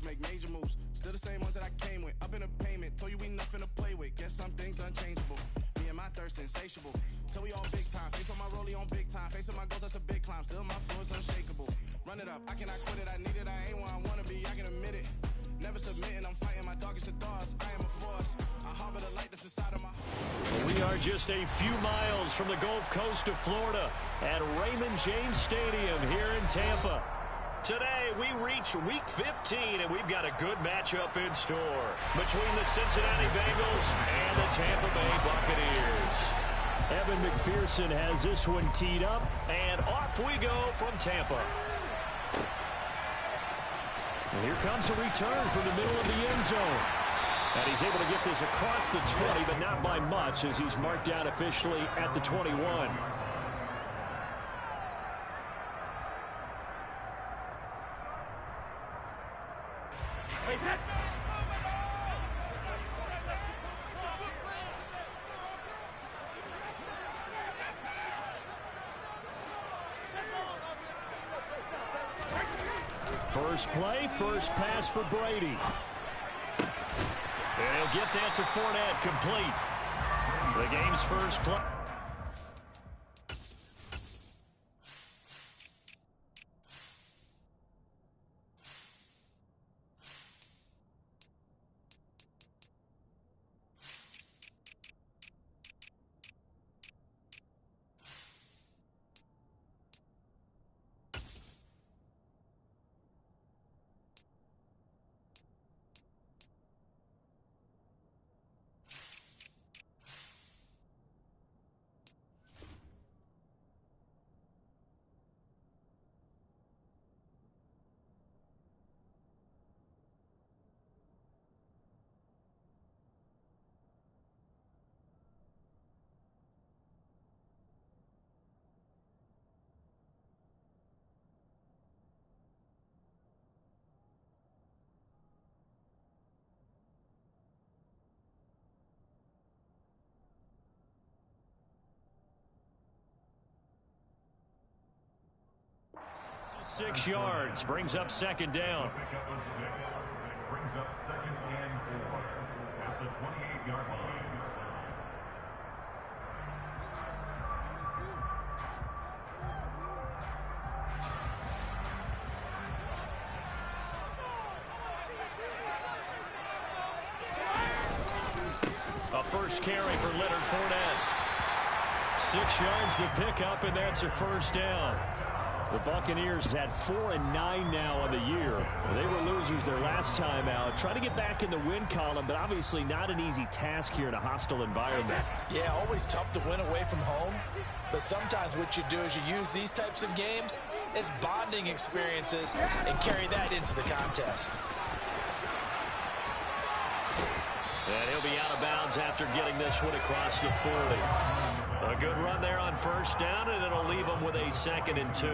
always make major moves. Still the same ones that I came with. Up in the payment, told you we nothing to play with. Guess some things unchangeable. Me and my thirst insatiable. Till we all big time. Face on my rollie on big time. Facing my goals, that's a big climb. Still my flow is unshakable. Run it up, I cannot quit it. I need it, I ain't where I wanna be. I can admit it. Never submitting, I'm fighting my darkest of thoughts. I am a force. I harbor the light that's inside of my heart. We are just a few miles from the Gulf Coast of Florida at Raymond James Stadium here in Tampa. Today, we reach Week 15, and we've got a good matchup in store between the Cincinnati Bengals and the Tampa Bay Buccaneers. Evan McPherson has this one teed up, and off we go from Tampa. And here comes a return from the middle of the end zone. And he's able to get this across the 20, but not by much, as he's marked down officially at the 21. First play, first pass for Brady. And he'll get that to Fournette, complete. The game's first play. Six yards, brings up second down. Brings up second and 4 at the 28-yard line. A first carry for Leonard Fournette. 6 yards the pickup, and that's a first down. The Buccaneers had 4-9 now on the year. They were losers their last time out. Trying to get back in the win column, but obviously not an easy task here in a hostile environment. Yeah, always tough to win away from home. But sometimes what you do is you use these types of games as bonding experiences and carry that into the contest. And he'll be out of bounds after getting this one across the 40. A good run there on first down, and it'll leave them with a 2nd and 2.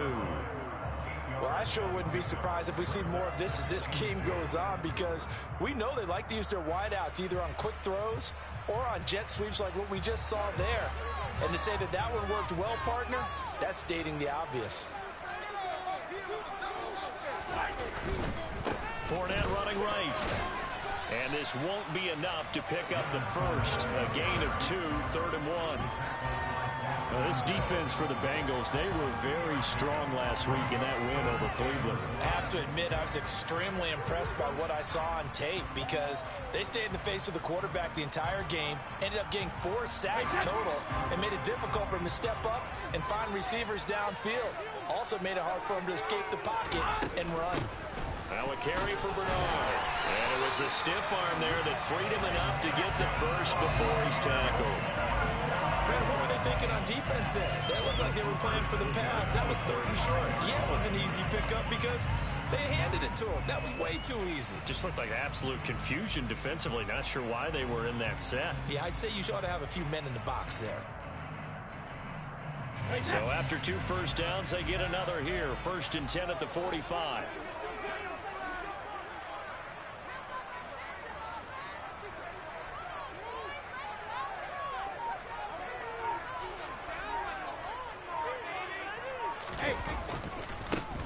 Well, I sure wouldn't be surprised if we see more of this as this game goes on, because we know they like to use their wideouts either on quick throws or on jet sweeps like what we just saw there. And to say that that one worked well, partner, that's stating the obvious. Fournette running right. And this won't be enough to pick up the first. A gain of 2, 3rd and 1. Well, this defense for the Bengals, they were very strong last week in that win over Cleveland. I have to admit, I was extremely impressed by what I saw on tape, because they stayed in the face of the quarterback the entire game, ended up getting 4 sacks total, and made it difficult for him to step up and find receivers downfield. Also made it hard for him to escape the pocket and run. Now a carry for Bernard. And it was a stiff arm there that freed him enough to get the first before he's tackled. Brad, what were they thinking on defense there? They looked like they were playing for the pass. That was 3rd and short. Yeah, it was an easy pickup because they handed it to him. That was way too easy. Just looked like absolute confusion defensively. Not sure why they were in that set. Yeah, I'd say you ought to have a few men in the box there. So after 2 first downs, they get another here. 1st and 10 at the 45.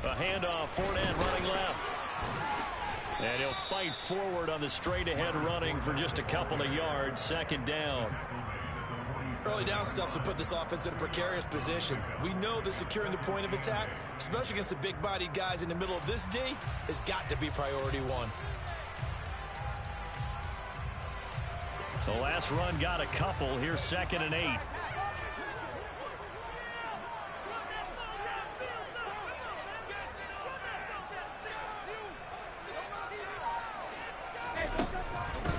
A handoff, Fournette running left. And he'll fight forward on the straight-ahead running for just a couple of yards. Second down. Early down stuff will put this offense in a precarious position. We know that securing the point of attack, especially against the big-bodied guys in the middle of this D, has got to be priority one. The last run got a couple. Here's 2nd and 8.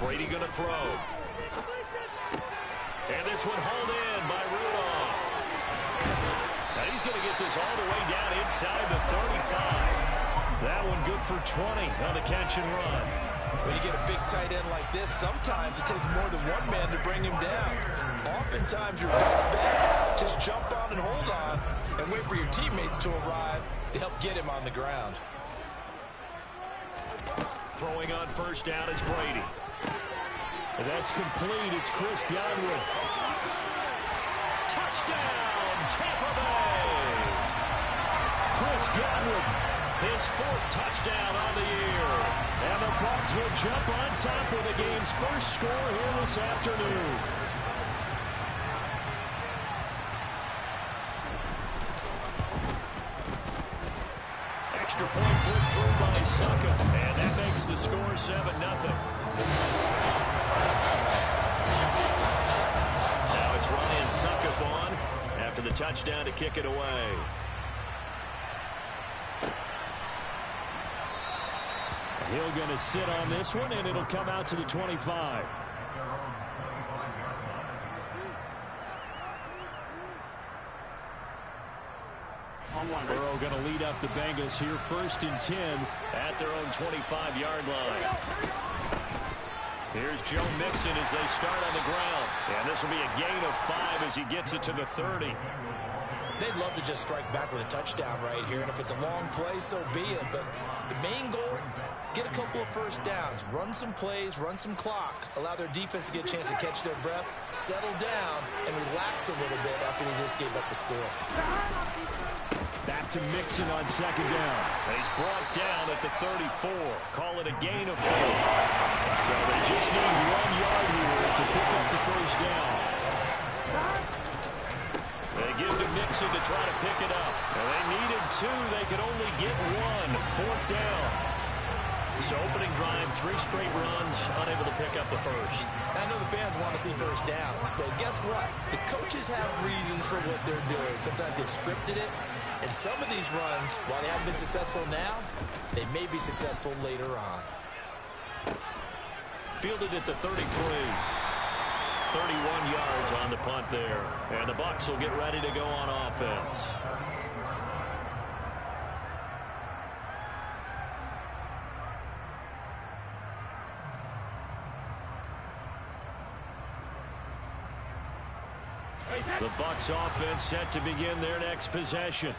Brady going to throw. And this one hauled in by Rudolph. Now he's going to get this all the way down inside the 35. That one good for 20 on the catch and run. When you get a big tight end like this, sometimes it takes more than one man to bring him down. Oftentimes your best bet, just jump on and hold on and wait for your teammates to arrive to help get him on the ground. Throwing on first down is Brady. And that's complete. It's Chris Godwin. Touchdown, Tampa Bay. Chris Godwin, his 4th touchdown on the year. And the Bucs will jump on top with the game's first score here this afternoon. Extra point put through by Suckup. And that makes the score 7-0. Now it's Ryan Suckup on after the touchdown to kick it away. Hill going to sit on this one, and it'll come out to the 25. Burrow going to lead up the Bengals here 1st and 10 at their own 25-yard line. Here's Joe Mixon as they start on the ground. And this will be a gain of 5 as he gets it to the 30. They'd love to just strike back with a touchdown right here, and if it's a long play, so be it. But the main goal, get a couple of first downs, run some plays, run some clock, allow their defense to get a chance to catch their breath, settle down, and relax a little bit after they just gave up the score. Back to Mixon on 2nd down. And he's brought down at the 34. Call it a gain of 4. So they just need 1 yard here to pick up the first down. They give to Mixon to try to pick it up. And they needed 2. They could only get 1. 4th down. So opening drive, 3 straight runs, unable to pick up the first. I know the fans want to see first downs, but guess what? The coaches have reasons for what they're doing. Sometimes they've scripted it, and some of these runs, while they haven't been successful now, they may be successful later on. Fielded at the 33. 31 yards on the punt there. And the Bucs will get ready to go on offense. The Bucs offense set to begin their next possession.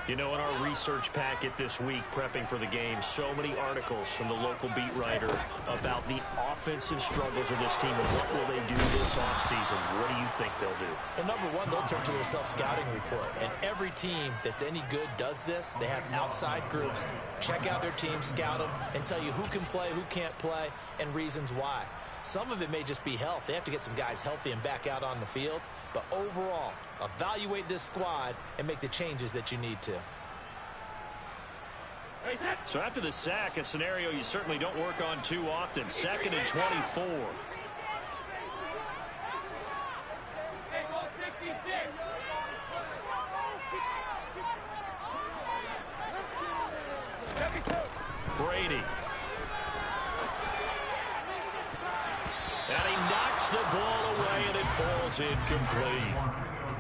You know, in our research packet this week, prepping for the game, so many articles from the local beat writer about the offensive struggles of this team and what will they do this offseason. What do you think they'll do? Well, number one, they'll turn to their self-scouting report. And every team that's any good does this. They have outside groups, check out their team, scout them, and tell you who can play, who can't play, and reasons why. Some of it may just be health. They have to get some guys healthy and back out on the field. But overall, evaluate this squad and make the changes that you need to. So after the sack, a scenario you certainly don't work on too often. 2nd and 24. Brady. And he knocks the ball away, and it falls incomplete.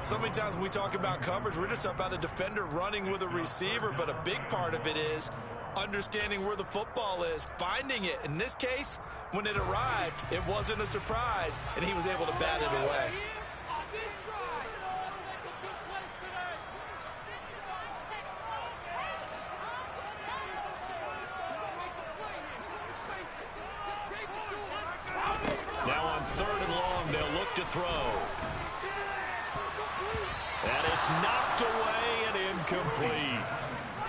So many times when we talk about coverage, we're just about a defender running with a receiver, but a big part of it is understanding where the football is, finding it. In this case, when it arrived, it wasn't a surprise, and he was able to bat it away. Now on 3rd and long, they'll look to throw. And it's knocked away and incomplete.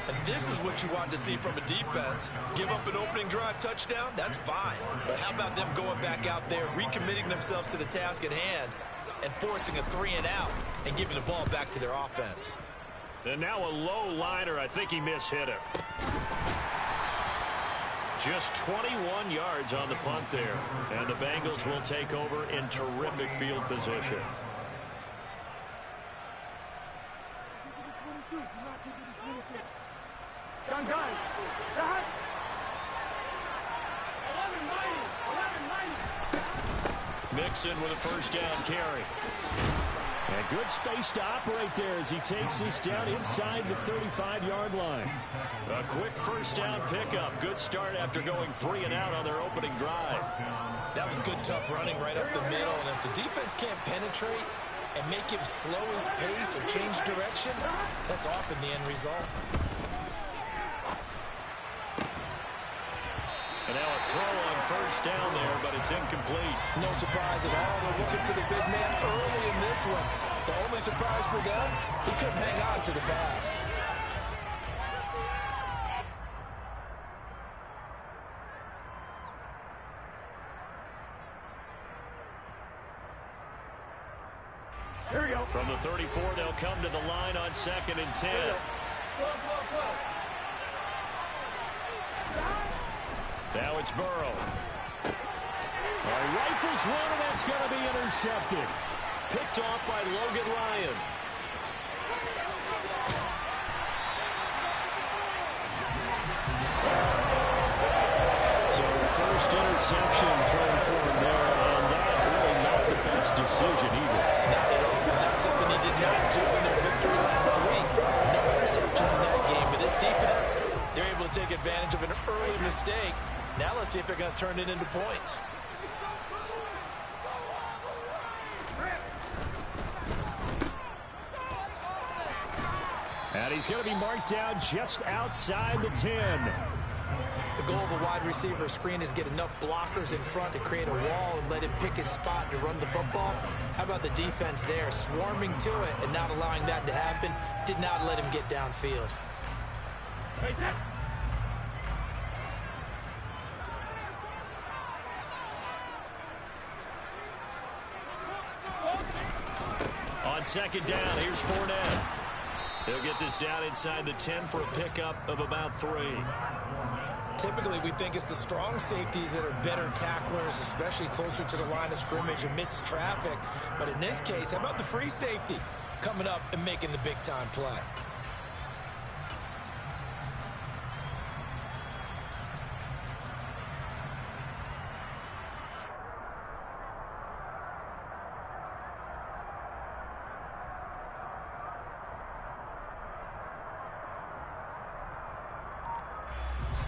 And this is what you want to see from a defense. Give up an opening drive touchdown, that's fine. But how about them going back out there, recommitting themselves to the task at hand, and forcing a 3-and-out and giving the ball back to their offense. And now a low liner. I think he mishit it. Just 21 yards on the punt there. And the Bengals will take over in terrific field position. Mixon with a first down carry. And good space to operate there as he takes this down inside the 35-yard line. A quick first down pickup. Good start after going 3-and-out on their opening drive. That was good, tough running right up the middle. And if the defense can't penetrate and make him slow his pace or change direction, that's often the end result. And now a throw on first down there, but it's incomplete. No surprise at all. They're looking for the big man early in this one. The only surprise for them, he couldn't hang on to the pass. Here we go. From the 34, they'll come to the line on 2nd and 10. Now it's Burrow. Rifles one, and that's going to be intercepted. Picked off by Logan Ryan. So first interception thrown for him there, and that really not the best decision either. Not at all. That's something he did not do in their victory last week. No interceptions in that game. But this defense, they're able to take advantage of an early mistake. Now let's see if they're going to turn it into points. And he's going to be marked down just outside the 10. The goal of a wide receiver screen is get enough blockers in front to create a wall and let him pick his spot to run the football. How about the defense there, swarming to it and not allowing that to happen? Did not let him get downfield. On 2nd down, here's Fournette. He'll get this down inside the 10 for a pickup of about 3. Typically, we think it's the strong safeties that are better tacklers, especially closer to the line of scrimmage amidst traffic. But in this case, how about the free safety coming up and making the big-time play?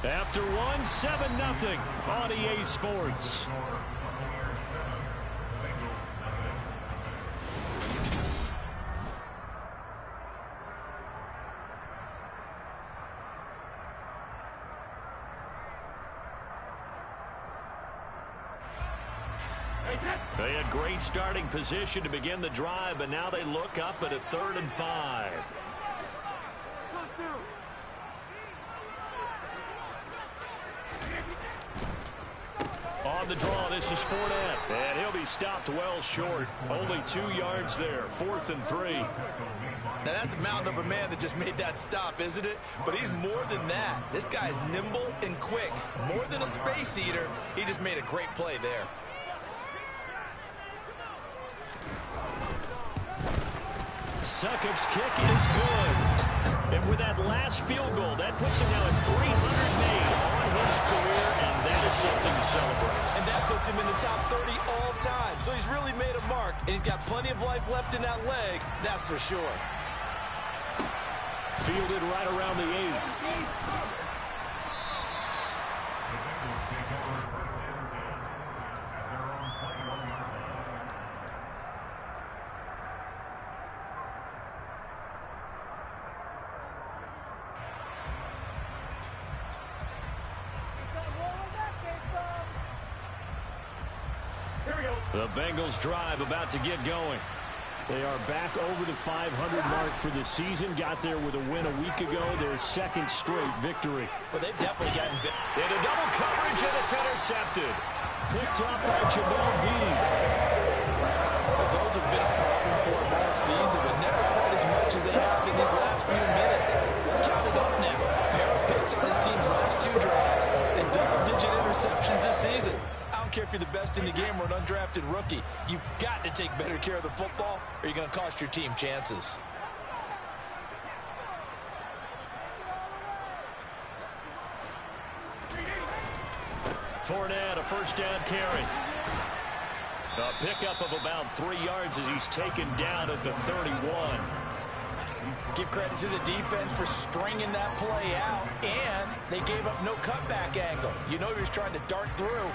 After one, 7-0 on EA Sports. They had great starting position to begin the drive, but now they look up at a 3rd and 5. On the draw, this is Fournette, and he'll be stopped well short. Only 2 yards there, 4th and 3. Now, that's a mountain of a man that just made that stop, isn't it? But he's more than that. This guy's nimble and quick. More than a space eater, he just made a great play there. Succop's kick is good. And with that last field goal, that puts him now at 300 made on his career, and that is something to celebrate. And that puts him in the top 30 all time. So he's really made a mark, and he's got plenty of life left in that leg, that's for sure. Fielded right around the 8. The Bengals drive about to get going. They are back over the 500 mark for the season. Got there with a win a week ago. Their second straight victory. Well, they've definitely gotten bit. Into double coverage, and it's intercepted. Picked up by Jamel Dean. Well, those have been a problem for them all season, but never quite as much as they have in these last few minutes. Let's count it up now. A pair of picks on his team's last 2 drives and double-digit interceptions this season. I don't care if you're the best in the game or an undrafted rookie. You've got to take better care of the football or you're going to cost your team chances. Fournette, a first down carry. A pickup of about 3 yards as he's taken down at the 31. Give credit to the defense for stringing that play out, and they gave up no cutback angle. You know he was trying to dart through.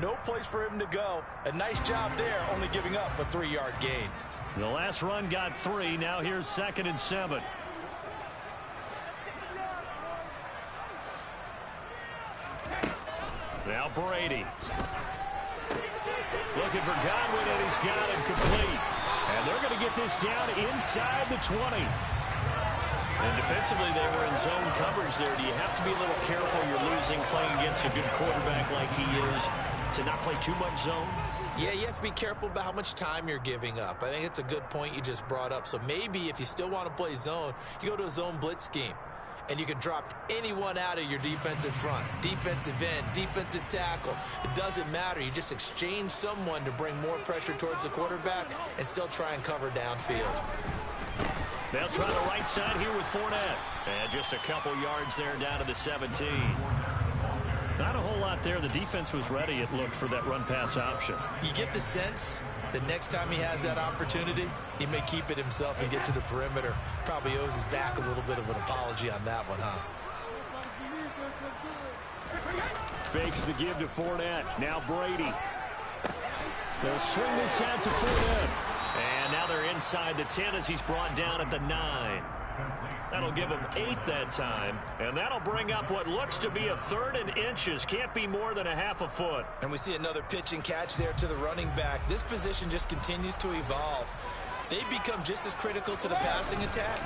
No place for him to go. A nice job there, only giving up a 3-yard gain. The last run got 3. Now here's 2nd and 7. Now Brady. Looking for Godwin, and he's got him complete. And they're going to get this down inside the 20. And defensively, they were in zone coverage there. Do you have to be a little careful you're losing playing against a good quarterback like he is to not play too much zone? Yeah, you have to be careful about how much time you're giving up. I think it's a good point you just brought up. So maybe if you still want to play zone, you go to a zone blitz scheme. And you can drop anyone out of your defensive front, defensive end, defensive tackle. It doesn't matter. You just exchange someone to bring more pressure towards the quarterback and still try and cover downfield. They'll try the right side here with Fournette. And just a couple yards there down to the 17. Not a whole lot there. The defense was ready, it looked, for that run-pass option. You get the sense that next time he has that opportunity, he may keep it himself and get to the perimeter. Probably owes his back a little bit of an apology on that one, huh? Fakes the give to Fournette. Now Brady. They'll swing this out to Fournette. And now they're inside the 10 as he's brought down at the 9. That'll give him 8 that time. And that'll bring up what looks to be a 3rd and inches. Can't be more than a half a foot. And we see another pitch and catch there to the running back. This position just continues to evolve. They become just as critical to the passing attack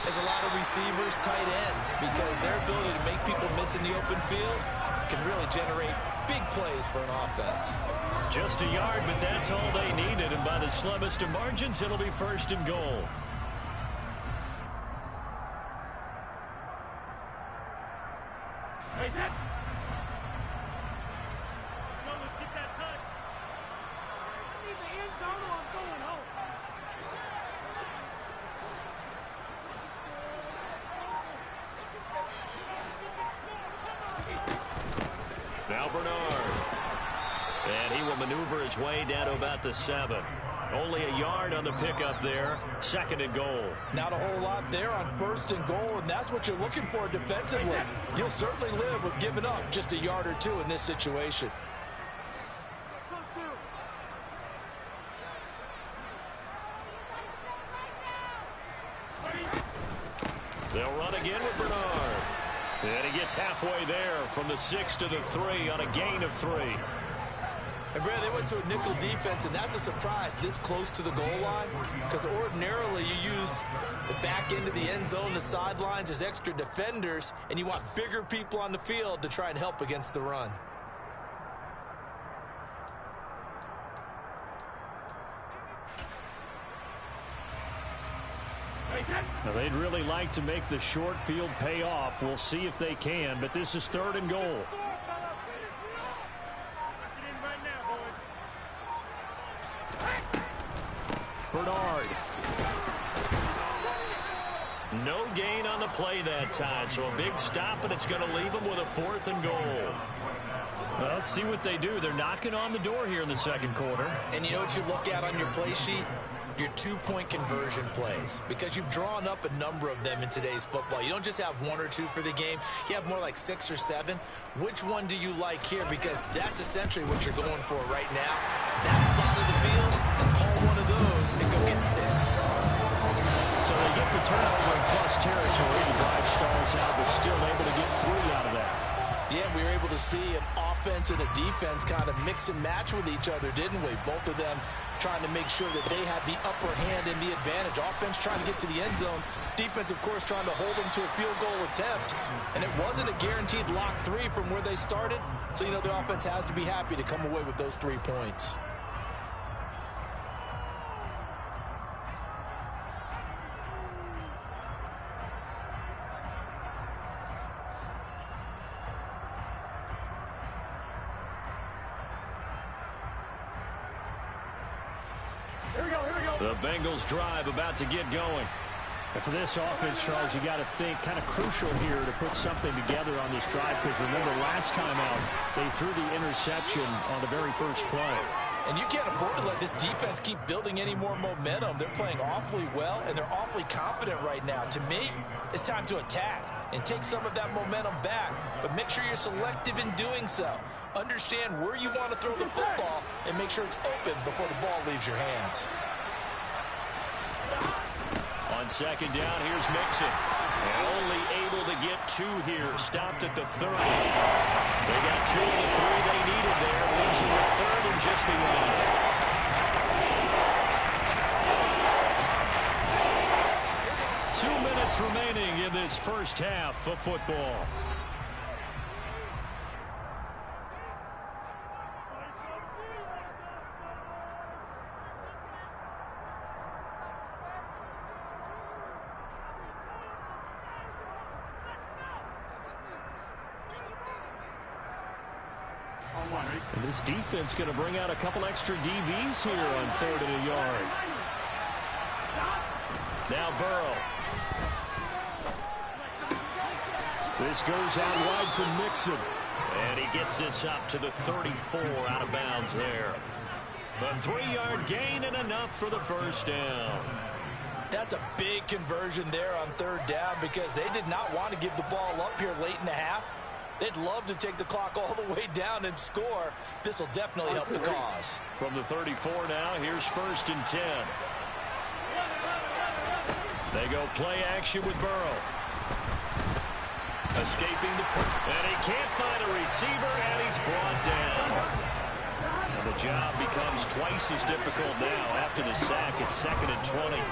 as a lot of receivers, tight ends, because their ability to make people miss in the open field can really generate big plays for an offense. Just a yard, but that's all they needed. And by the slimmest of margins, it'll be 1st and goal. Hey, Dad. Let's get that touch. I need the end zone or I'm going home. Now Bernard. And he will maneuver his way down to about the 7. Only a yard on the pickup there. 2nd and goal. Not a whole lot there on 1st and goal, and that's what you're looking for defensively. You'll certainly live with giving up just a yard or 2 in this situation. They'll run again with Bernard. And he gets halfway there from the 6 to the 3 on a gain of 3. And Brad, they went to a nickel defense, and that's a surprise this close to the goal line, because ordinarily you use the back end of the end zone, the sidelines as extra defenders, and you want bigger people on the field to try and help against the run. Now, they'd really like to make the short field pay off. We'll see if they can, but this is 3rd and goal. Bernard. No gain on the play that time, so a big stop, and it's going to leave them with a 4th and goal. Well, let's see what they do. They're knocking on the door here in the 2nd quarter. And you know what you look at on your play sheet? Your 2-point conversion plays, because you've drawn up a number of them in today's football. You don't just have 1 or 2 for the game. You have more like 6 or 7. Which one do you like here? Because that's essentially what you're going for right now. That spot of the field, call one of those and go get 6. So they get the turnover in plus territory. The drive stalls out, but still able to get 3 out of that. Yeah, we were able to see an offense and a defense kind of mix and match with each other, didn't we? Both of them trying to make sure that they have the upper hand and the advantage. Offense trying to get to the end zone. Defense, of course, trying to hold them to a field goal attempt. And it wasn't a guaranteed lock 3 from where they started. So, you know, the offense has to be happy to come away with those 3 points. The Bengals drive about to get going. And for this offense, Charles, you got to think kind of crucial here to put something together on this drive, because remember last time out they threw the interception on the very first play. And you can't afford to let this defense keep building any more momentum. They're playing awfully well, and they're awfully confident right now. To me, it's time to attack and take some of that momentum back, but make sure you're selective in doing so. Understand where you want to throw the football and make sure it's open before the ball leaves your hands. On second down, here's Mixon. And only able to get 2 here. Stopped at the 30. They got 2 of the 3 they needed there. Leaves them with 3rd and just 11. 2 minutes remaining in this first half of football. And this defense going to bring out a couple extra DBs here on 3rd and a yard. Now Burrow. This goes out wide from Mixon. And he gets this up to the 34 out of bounds there. A 3-yard gain and enough for the first down. That's a big conversion there on 3rd down, because they did not want to give the ball up here late in the half. They'd love to take the clock all the way down and score. This will definitely help the cause. From the 34 now, here's 1st and 10. They go play action with Burrow. Escaping the and he can't find a receiver, and he's brought down. And the job becomes twice as difficult now after the sack. It's 2nd and 20.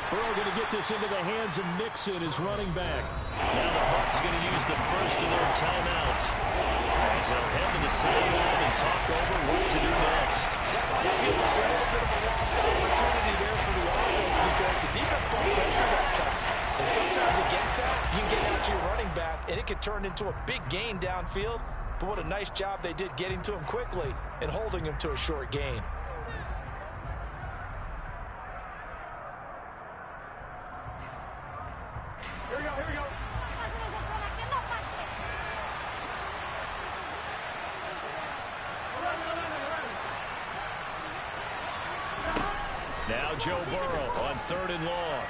Burrow going to get this into the hands of Mixon, his running back. Now the Bucs going to use the first of their timeouts as they'll head to the sideline and talk over what to do next. That might feel like a little bit of a lost opportunity there for the offense, because the defense put pressure that time. And sometimes against that, you can get out to your running back, and it can turn into a big gain downfield. But what a nice job they did getting to him quickly and holding him to a short gain. Now Joe Burrow on 3rd and long.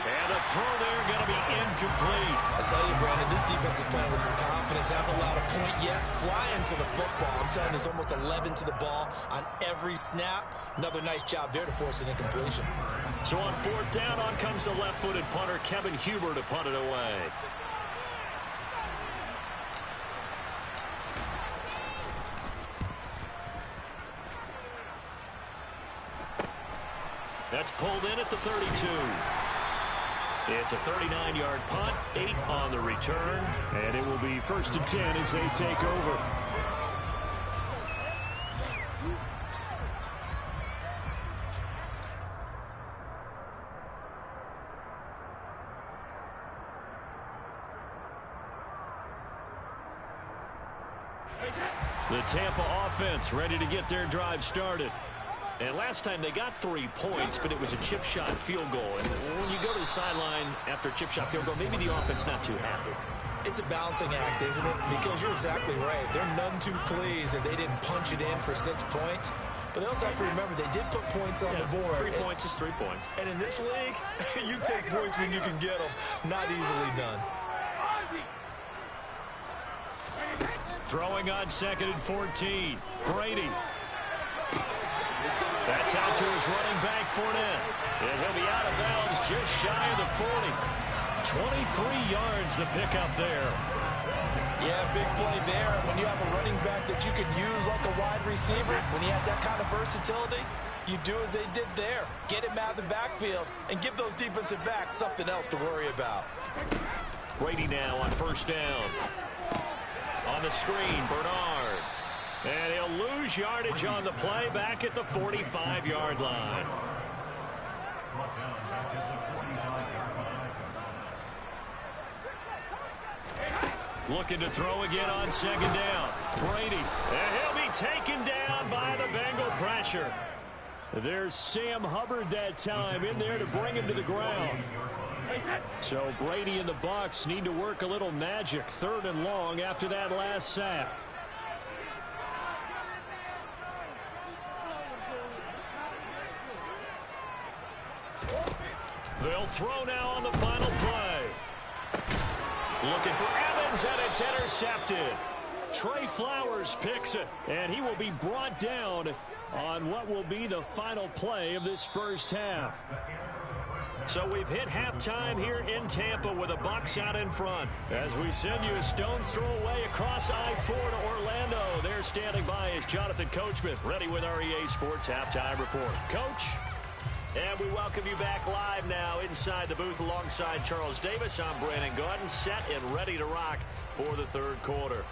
And the throw there going to be incomplete. I tell you, Brandon, this defense is playing with some confidence. Haven't allowed a point yet. Flying to the football. I'm telling you, there's almost 11 to the ball on every snap. Another nice job there to force an incompletion. So on 4th down, on comes the left-footed punter, Kevin Huber, to punt it away. That's pulled in at the 32. It's a 39-yard punt, 8 on the return. And it will be 1st and 10 as they take over. The Tampa offense ready to get their drive started. And last time they got 3 points, but it was a chip shot field goal. And when you go to the sideline after a chip shot field goal, maybe the offense not too happy. It's a balancing act, isn't it? Because you're exactly right. They're none too pleased that they didn't punch it in for 6 points. But they also have to remember they did put points on the board. 3 points is 3 points. And in this league, you take points when you can get them. Not easily done. Throwing on 2nd and 14. Brady. That's out to his running back, Fournette. And he'll be out of bounds just shy of the 40. 23 yards the pickup there. Yeah, big play there. When you have a running back that you can use like a wide receiver, when he has that kind of versatility, you do as they did there. Get him out of the backfield and give those defensive backs something else to worry about. Brady now on first down. On the screen, Bernard. And he'll lose yardage on the play back at the 45-yard line. Looking to throw again on second down. Brady. And he'll be taken down by the Bengal pressure. There's Sam Hubbard that time in there to bring him to the ground. So Brady and the Bucs need to work a little magic. 3rd and long after that last sack. They'll throw now on the final play. Looking for Evans, and it's intercepted. Trey Flowers picks it, and he will be brought down on what will be the final play of this first half. So we've hit halftime here in Tampa with the Bucs out in front. As we send you a stone's throw away across I-4 to Orlando. There standing by is Jonathan Coachman, ready with our EA Sports Halftime Report. Coach? And we welcome you back live now inside the booth alongside Charles Davis. I'm Brandon Gaudin, set and ready to rock for the third quarter.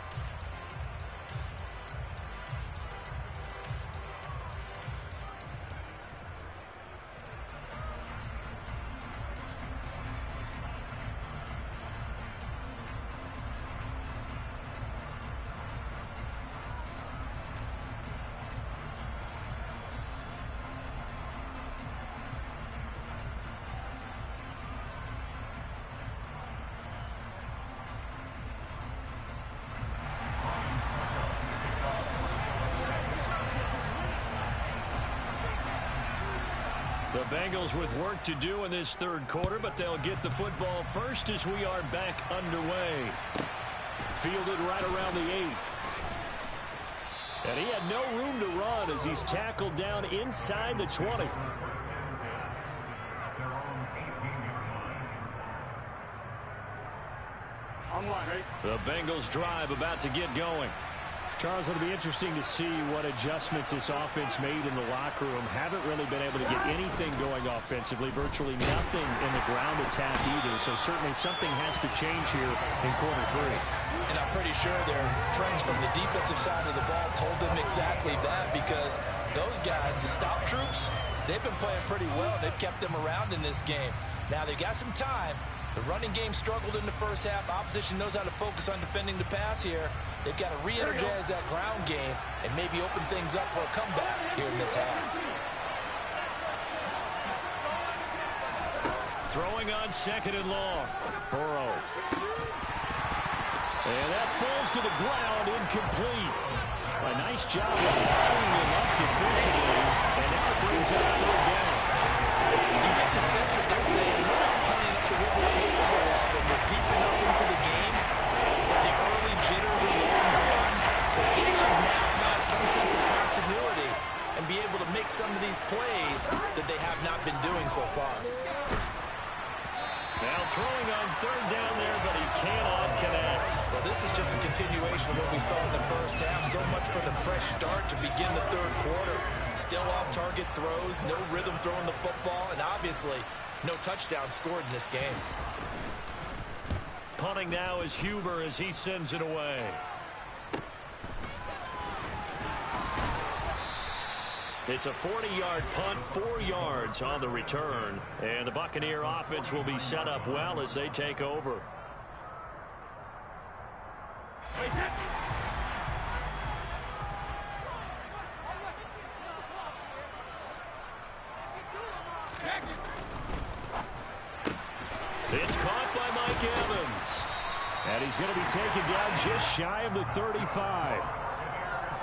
The Bengals with work to do in this third quarter, but they'll get the football first as we are back underway. Fielded right around the 8. And he had no room to run as he's tackled down inside the 20. The Bengals drive about to get going. Charles, it'll be interesting to see what adjustments this offense made in the locker room. Haven't really been able to get anything going offensively, virtually nothing in the ground attack either. So certainly something has to change here in quarter 3. And I'm pretty sure their friends from the defensive side of the ball told them exactly that, because those guys, the stop troops, they've been playing pretty well. They've kept them around in this game. Now they've got some time. The running game struggled in the first half. Opposition knows how to focus on defending the pass here. They've got to re-energize that ground game and maybe open things up for a comeback here in this half. Throwing on second and long. Burrow. And that falls to the ground, incomplete. A nice job of lining him up defensively. And now it brings up 3rd down. You get the sense that they're saying, we're not playing up to what we're capable of, and we're deep enough into the game that the early jitters are long gone, that they should now have some sense of continuity and be able to make some of these plays that they have not been doing so far. Now throwing on 3rd down there, but he cannot connect. Well, this is just a continuation of what we saw in the first half. So much for the fresh start to begin the third quarter. Still off-target throws, no rhythm throwing the football, and obviously no touchdown scored in this game. Punting now is Huber as he sends it away. It's a 40-yard punt, 4 yards on the return. And the Buccaneer offense will be set up well as they take over. It's caught by Mike Evans. And he's going to be taken down just shy of the 35.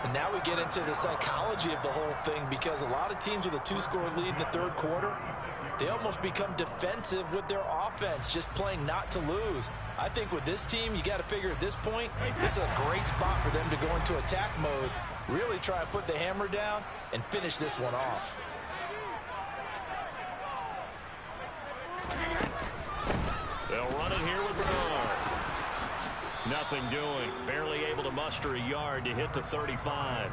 And now we get into the psychology of the whole thing, because a lot of teams with a 2-score lead in the third quarter, they almost become defensive with their offense, just playing not to lose. I think with this team, you got to figure at this point, this is a great spot for them to go into attack mode, really try to put the hammer down and finish this one off. They'll run it here with Bernard. Nothing doing. Barely able to muster a yard to hit the 35.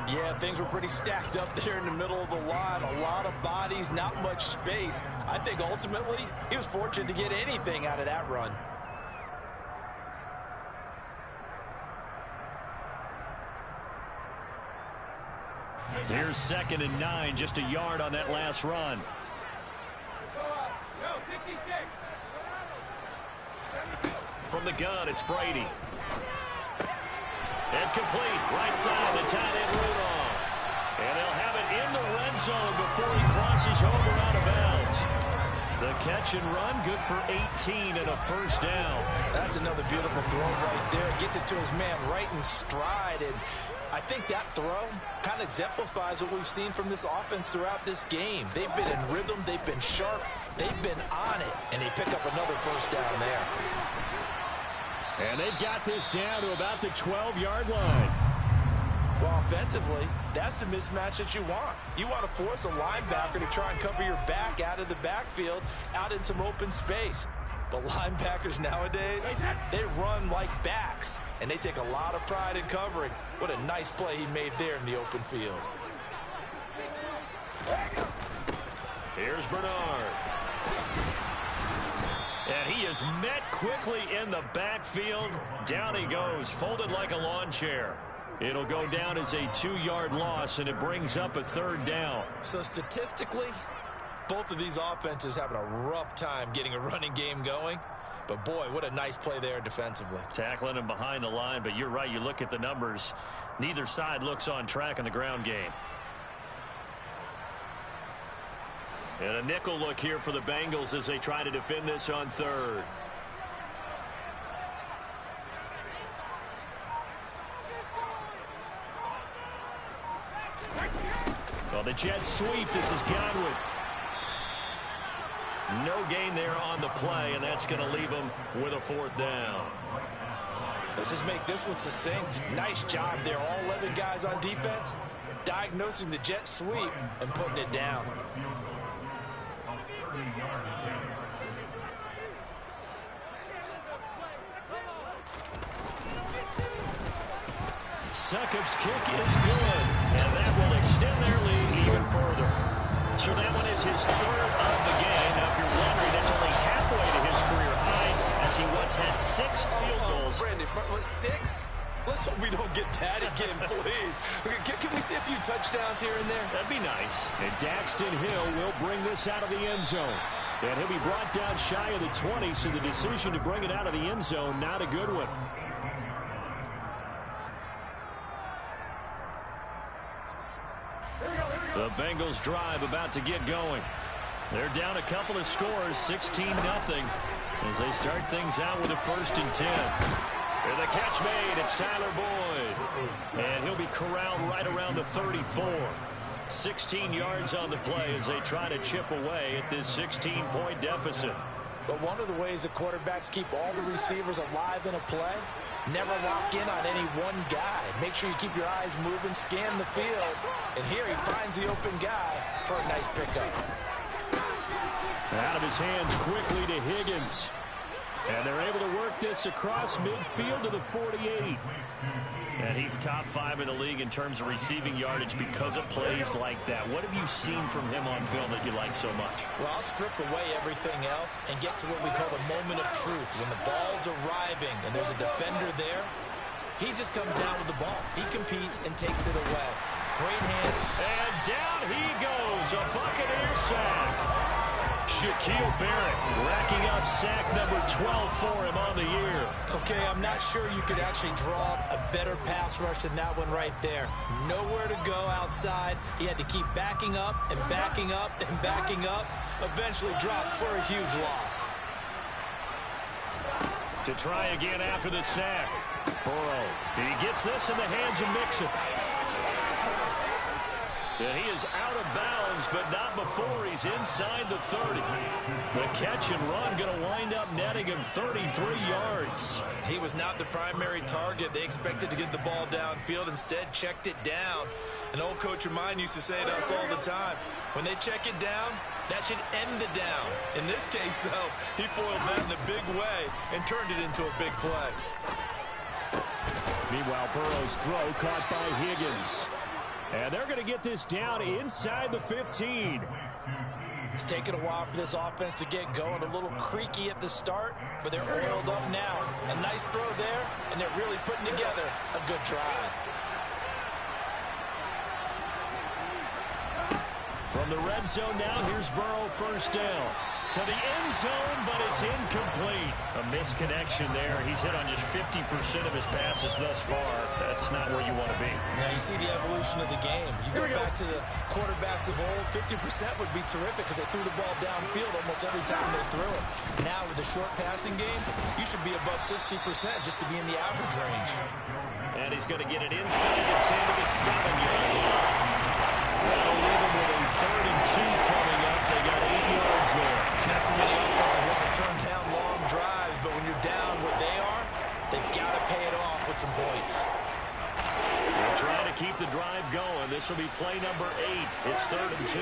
Yeah, things were pretty stacked up there in the middle of the line. A lot of bodies, not much space. I think ultimately he was fortunate to get anything out of that run. Here's 2nd and 9, just a yard on that last run. From the gun, it's Brady. Incomplete, right side, the tight end Rudolph. And they'll have it in the red zone before he crosses over out of bounds. The catch and run, good for 18 and a first down. That's another beautiful throw right there. Gets it to his man right in stride. And I think that throw kind of exemplifies what we've seen from this offense throughout this game. They've been in rhythm. They've been sharp. They've been on it. And they pick up another first down there. And they've got this down to about the 12-yard line. Well, offensively, that's the mismatch that you want. You want to force a linebacker to try and cover your back out of the backfield, out in some open space. But linebackers nowadays, they run like backs, and they take a lot of pride in covering. What a nice play he made there in the open field. Here's Bernard. And he is met quickly in the backfield. Down he goes, folded like a lawn chair. It'll go down as a 2-yard loss, and it brings up a 3rd down. So statistically, both of these offenses having a rough time getting a running game going. But, boy, what a nice play there defensively. Tackling him behind the line, but you're right. You look at the numbers. Neither side looks on track in the ground game. And a nickel look here for the Bengals as they try to defend this on 3rd. Well, the jet sweep. This is Godwin. No gain there on the play, and that's going to leave them with a 4th down. Let's just make this one succinct. Nice job there. All 11 guys on defense diagnosing the jet sweep and putting it down. Succop's kick is good, and that will extend their lead even further. So that one is his 3rd of the game. Now, if you're wondering, that's only halfway to his career high, as he once had 6 field goals. Brandon, 6? Let's hope we don't get that again, please. Can we see a few touchdowns here and there? That'd be nice. And Daxton Hill will bring this out of the end zone. And he'll be brought down shy of the 20, so the decision to bring it out of the end zone, not a good one. The Bengals drive about to get going. They're down a couple of scores, 16-0, as they start things out with a 1st and 10. And the catch made, it's Tyler Boyd. And he'll be corralled right around the 34. 16 yards on the play as they try to chip away at this 16-point deficit. But one of the ways that quarterbacks keep all the receivers alive in a play, never lock in on any one guy. Make sure you keep your eyes moving, scan the field. And here he finds the open guy for a nice pickup. Out of his hands quickly to Higgins. And they're able to work this across midfield to the 48. And he's top 5 in the league in terms of receiving yardage because of plays like that. What have you seen from him on film that you like so much? Well, I'll strip away everything else and get to what we call the moment of truth. When the ball's arriving and there's a defender there, he just comes down with the ball. He competes and takes it away. Great hand. And down he goes. A Buccaneer sack. Shaquille Barrett racking up sack number 12 for him on the year. Okay, I'm not sure you could actually draw a better pass rush than that one right there. Nowhere to go outside. He had to keep backing up and backing up and backing up. Eventually dropped for a huge loss. To try again after the sack. Burrow. He gets this in the hands of Mixon. And he is out of bounds, but not before he's inside the 30. The catch and run going to wind up netting him 33 yards. He was not the primary target. They expected to get the ball downfield. Instead, checked it down. An old coach of mine used to say to us all the time, when they check it down, that should end the down. In this case, though, he foiled that in a big way and turned it into a big play. Meanwhile, Burrow's throw caught by Higgins. And they're going to get this down inside the 15. It's taken a while for this offense to get going. A little creaky at the start, but they're oiled up now. A nice throw there, and they're really putting together a good drive. From the red zone now, here's Burrow, first down. To the end zone, but it's incomplete. A misconnection there. He's hit on just 50% of his passes thus far. That's not where you want to be. Now, you see the evolution of the game. You go back to the quarterbacks of old, 50% would be terrific because they threw the ball downfield almost every time they threw it. Now, with the short passing game, you should be above 60% just to be in the average range. And he's going to get it inside the 10 to the 7-yard line. That'll leave him with a 3rd and 2 coming up. They got 8 yards there. Not too many offenses want to turn down long drives, but when you're down what they are, they've got to pay it off with some points. They're trying to keep the drive going. This will be play number 8. It's 3rd and 2.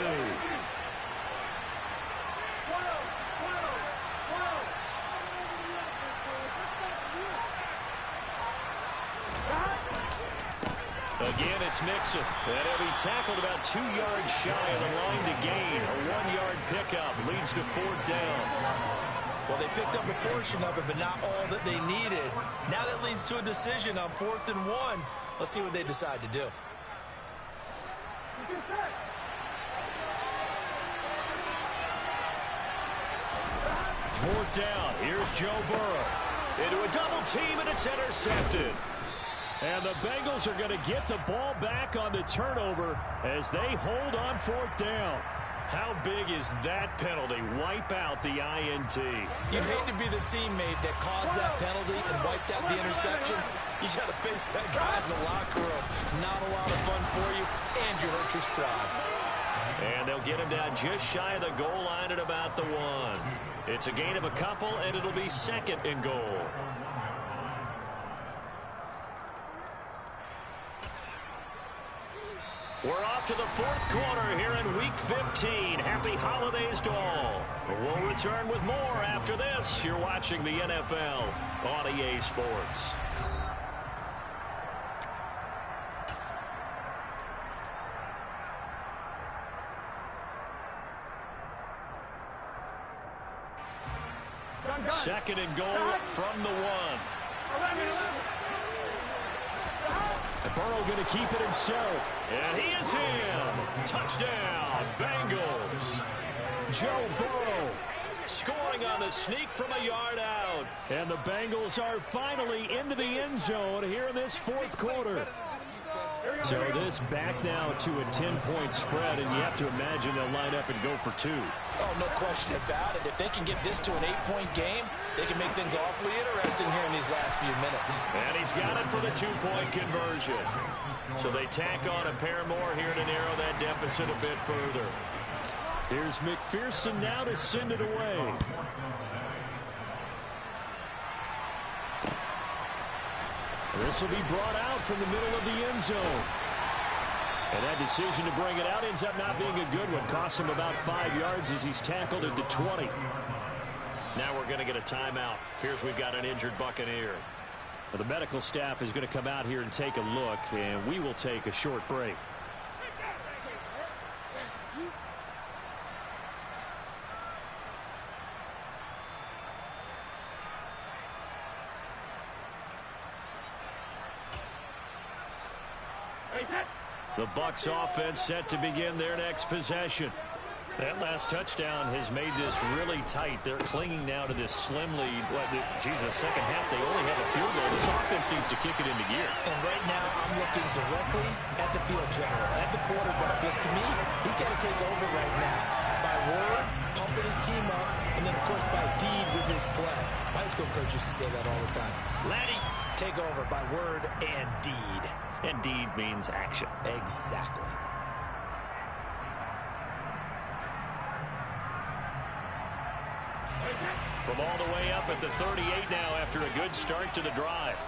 Again, it's Mixon. And he'll be tackled about 2 yards shy of the line to gain. A 1-yard pickup leads to 4th down. Well, they picked up a portion of it, but not all that they needed. Now that leads to a decision on 4th and 1. Let's see what they decide to do. Fourth down. Here's Joe Burrow. Into a double team, and it's intercepted. And the Bengals are going to get the ball back on the turnover as they hold on 4th down. How big is that penalty? Wipe out the INT. You'd hate to be the teammate that caused that penalty and wiped out the interception. You got to face that guy in the locker room. Not a lot of fun for you, and you hurt your squad. And they'll get him down just shy of the goal line at about the 1. It's a gain of a couple, and it'll be 2nd and goal. We're off to the 4th quarter here in Week 15. Happy holidays to all. We'll return with more after this. You're watching the NFL on EA Sports. Second and goal from the 1. Burrow going to keep it himself. And he is in. Touchdown, Bengals. Joe Burrow scoring on the sneak from a yard out. And the Bengals are finally into the end zone here in this 4th quarter. So this back now to a 10-point spread, and you have to imagine they'll line up and go for 2. Oh, no question about it. If they can get this to an 8-point game, they can make things awfully interesting here in these last few minutes. And he's got it for the 2-point conversion. So they tack on a pair more here to narrow that deficit a bit further. Here's McPherson now to send it away. This will be brought out from the middle of the end zone. And that decision to bring it out ends up not being a good one. Costs him about 5 yards as he's tackled at the 20. Now we're going to get a timeout. Appears we've got an injured Buccaneer. Well, the medical staff is going to come out here and take a look, and we will take a short break. The Bucs offense set to begin their next possession. That last touchdown has made this really tight. They're clinging now to this slim lead. Jesus, second half, they only have a field goal. This offense needs to kick it into gear. And right now, I'm looking directly at the field general, at the quarterback. Because to me, he's got to take over right now. By word, pumping his team up, and then, of course, by deed with his play. My high school coach used to say that all the time. Laddie, take over by word and deed. And deed means action. Exactly. From all the way up at the 38 now after a good start to the drive.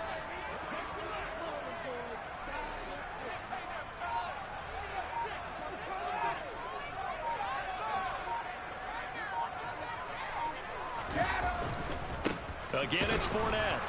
Again, it's Fournette.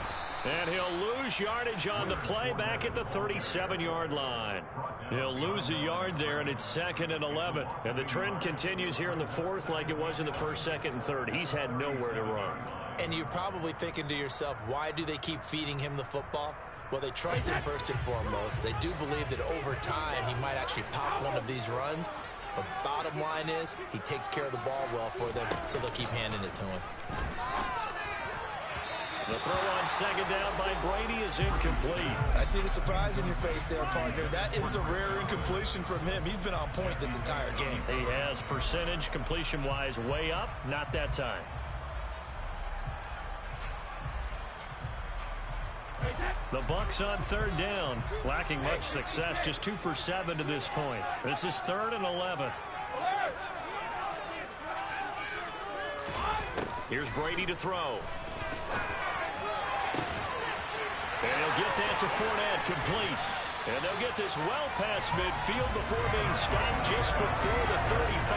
And he'll lose yardage on the play back at the 37-yard line. He'll lose a yard there, and it's 2nd and 11. And the trend continues here in the 4th like it was in the 1st, 2nd, and 3rd. He's had nowhere to run. And you're probably thinking to yourself, why do they keep feeding him the football? Well, they trust him first and foremost. They do believe that over time he might actually pop one of these runs. But bottom line is he takes care of the ball well for them, so they'll keep handing it to him. The throw on 2nd down by Brady is incomplete. I see the surprise in your face there, partner. That is a rare incompletion from him. He's been on point this entire game. He has percentage completion-wise way up. Not that time. The Bucs on 3rd down. Lacking much success. Just 2 for 7 to this point. This is 3rd and 11. Here's Brady to throw. And he'll get that to Fournette, complete. And they'll get this well past midfield before being stopped just before the 35.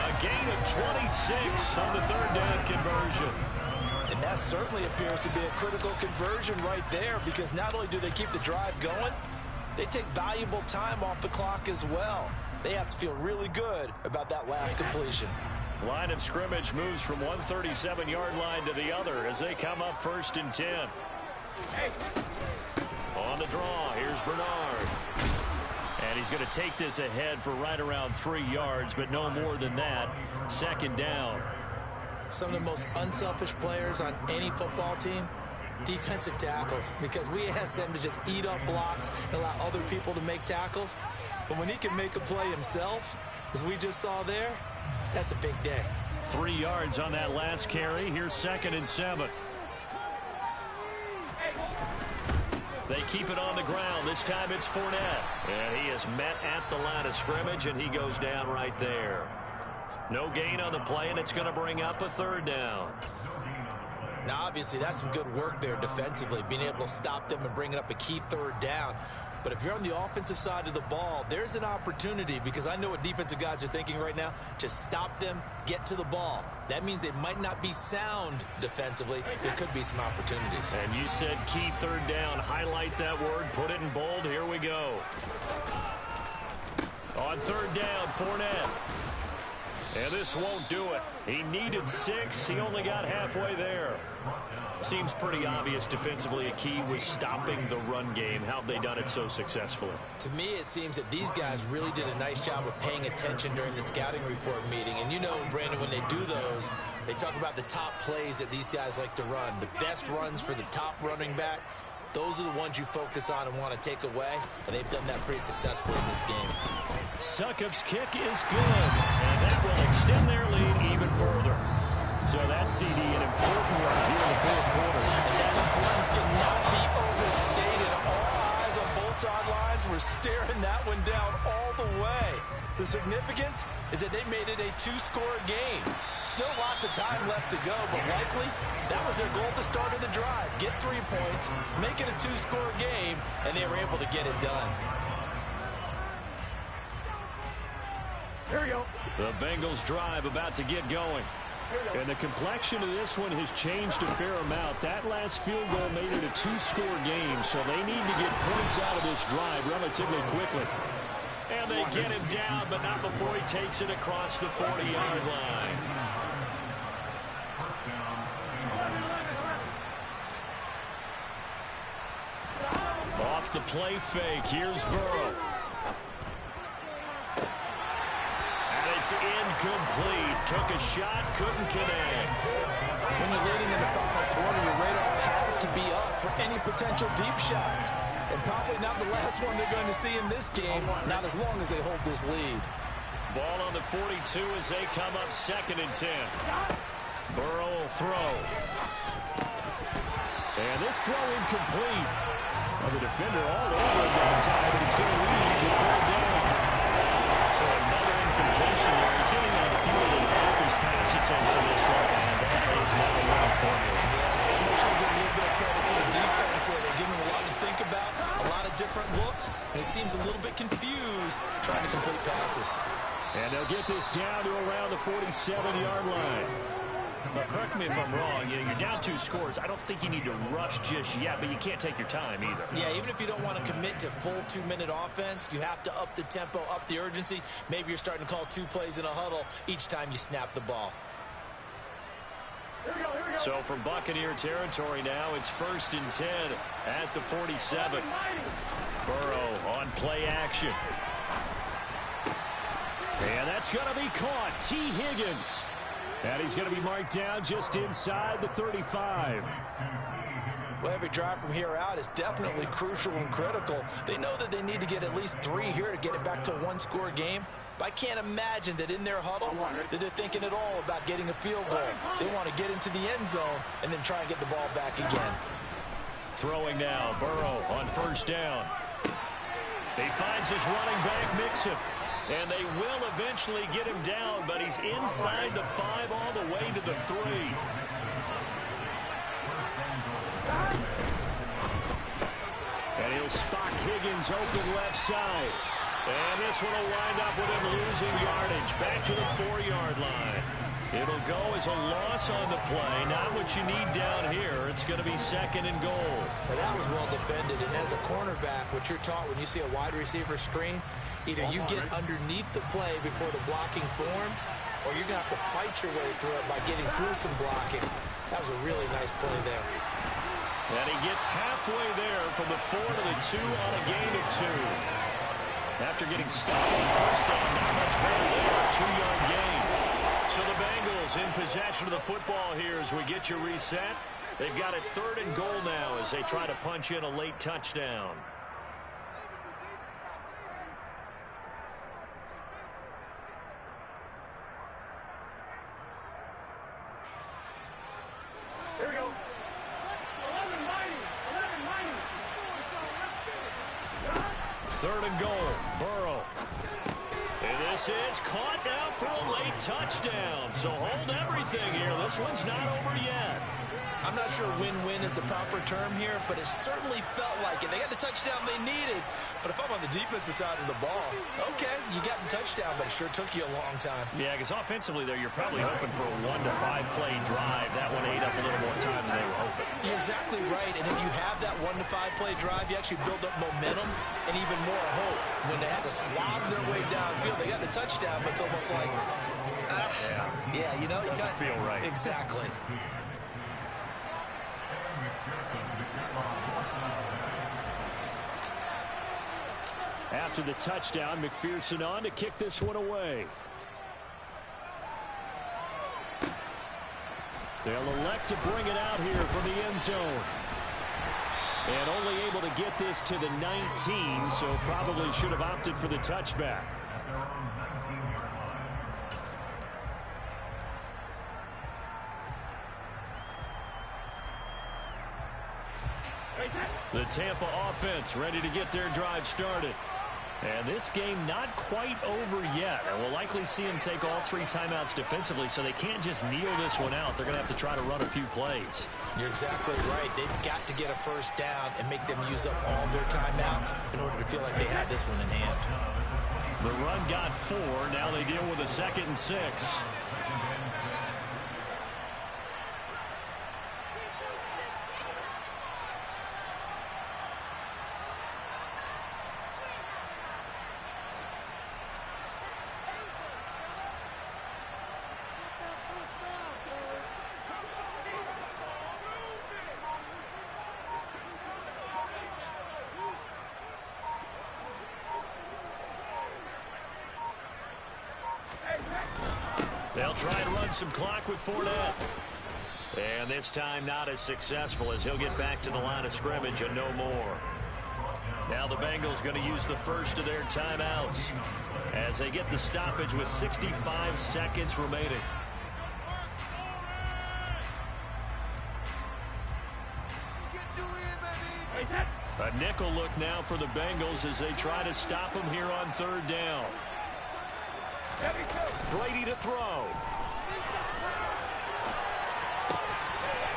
A gain of 26 on the 3rd down conversion. And that certainly appears to be a critical conversion right there, because not only do they keep the drive going, they take valuable time off the clock as well. They have to feel really good about that last completion. Line of scrimmage moves from one 37-yard line to the other as they come up 1st and 10. On the draw, here's Bernard. And he's going to take this ahead for right around 3 yards, but no more than that. 2nd down. Some of the most unselfish players on any football team, defensive tackles, because we ask them to just eat up blocks and allow other people to make tackles. But when he can make a play himself, as we just saw there, that's a big day. 3 yards on that last carry. Here's 2nd and 7. They keep it on the ground. This time it's Fournette. And he is met at the line of scrimmage, and he goes down right there. No gain on the play, and it's going to bring up a 3rd down. Now, obviously, that's some good work there defensively, being able to stop them and bring it up a key 3rd down. But if you're on the offensive side of the ball, there's an opportunity, because I know what defensive guys are thinking right now. Just stop them, get to the ball. That means they might not be sound defensively. There could be some opportunities. And you said key 3rd down. Highlight that word. Put it in bold. Here we go. On 3rd down, Fournette. And this won't do it. He needed 6. He only got halfway there. Seems pretty obvious defensively a key was stopping the run game. How have they done it so successfully? To me, it seems that these guys really did a nice job of paying attention during the scouting report meeting. And you know, Brandon, when they do those, they talk about the top plays that these guys like to run. The best runs for the top running back. Those are the ones you focus on and want to take away. And they've done that pretty successfully in this game. Succop's kick is good. And that will extend their lead even further. So that CD, an important one here in the 4th quarter. And that importance cannot be overstated. All eyes on both sidelines were staring that one down all the way. The significance is that they made it a 2-score game. Still lots of time left to go, but likely that was their goal at the start of the drive. Get 3 points, make it a 2-score game, and they were able to get it done. Here we go. The Bengals drive about to get going. And the complexion of this one has changed a fair amount. That last field goal made it a 2-score game, so they need to get points out of this drive relatively quickly. And they get him down, but not before he takes it across the 40-yard line. Off the play fake, here's Burrow. It's incomplete. Took a shot, couldn't connect. When you're leading in the final quarter, your radar has to be up for any potential deep shots. And probably not the last one they're going to see in this game, not as long as they hold this lead. Ball on the 42 as they come up 2nd and 10. Burrow will throw. And this throw incomplete. Well, the defender all over it that time, but it's going to lead to 3rd down. So another incompletion there. He's hitting on fewer than half his pass attempts in this one, and that is not a winning formula. Yes, let's make sure we give a little bit of credit to the defense here. They're giving him a lot to think about, a lot of different looks, and he seems a little bit confused trying to complete passes. And they'll get this down to around the 47-yard line. But correct me if I'm wrong, you're down 2 scores. I don't think you need to rush just yet, but you can't take your time either. Yeah, even if you don't want to commit to full 2-minute offense, you have to up the tempo, up the urgency. Maybe you're starting to call 2 plays in a huddle each time you snap the ball. Here we go. So from Buccaneer territory now, it's 1st and 10 at the 47. Burrow on play action. And that's going to be caught. T. Higgins. And he's going to be marked down just inside the 35. Well, every drive from here out is definitely crucial and critical. They know that they need to get at least 3 here to get it back to a 1-score game. But I can't imagine that in their huddle that they're thinking at all about getting a field goal. They want to get into the end zone and then try and get the ball back again. Throwing now, Burrow on 1st down. He finds his running back, Mixon. And they will eventually get him down, but he's inside the 5 all the way to the 3. And he'll spot Higgins open left side. And this one will wind up with him losing yardage back to the 4-yard line. It'll go as a loss on the play. Not what you need down here. It's going to be 2nd and goal. Well, that was well defended. And as a cornerback, what you're taught when you see a wide receiver screen, either you get underneath the play before the blocking forms, or you're going to have to fight your way through it by getting through some blocking. That was a really nice play there. And he gets halfway there from the 4 to the 2 on a gain of 2. After getting stopped on 1st down, not much better there. 2-yard gain. So the Bengals in possession of the football here as we get you reset. They've got it 3rd and goal now as they try to punch in a late touchdown. Here we go. 3rd and goal, Burrow. And this is caught now for a late touchdown. So hold everything here. This one's not over yet. I'm not sure win-win is the proper term here, but it certainly felt like it. They got the touchdown they needed, but if I'm on the defensive side of the ball, okay, you got the touchdown, but it sure took you a long time. Yeah, because offensively there, you're probably hoping for a 1 to 5 play drive. That one ate up a little more time than they were hoping. You're exactly right, and if you have that 1 to 5 play drive, you actually build up momentum and even more hope. When they had to slog their way downfield, they got the touchdown, but it's almost like, yeah, you know, doesn't feel right. Exactly. After the touchdown, McPherson on to kick this one away. They'll elect to bring it out here from the end zone. And only able to get this to the 19, so probably should have opted for the touchback. The Tampa offense ready to get their drive started. And this game not quite over yet. And we'll likely see them take all 3 timeouts defensively, so they can't just kneel this one out. They're going to have to try to run a few plays. You're exactly right. They've got to get a 1st down and make them use up all their timeouts in order to feel like they have this one in hand. The run got 4. Now they deal with a 2nd and 6. They'll try and run some clock with Fournette. And this time not as successful as he'll get back to the line of scrimmage and no more. Now the Bengals going to use the first of their timeouts as they get the stoppage with 65 seconds remaining. A nickel look now for the Bengals as they try to stop him here on 3rd down. Brady to throw.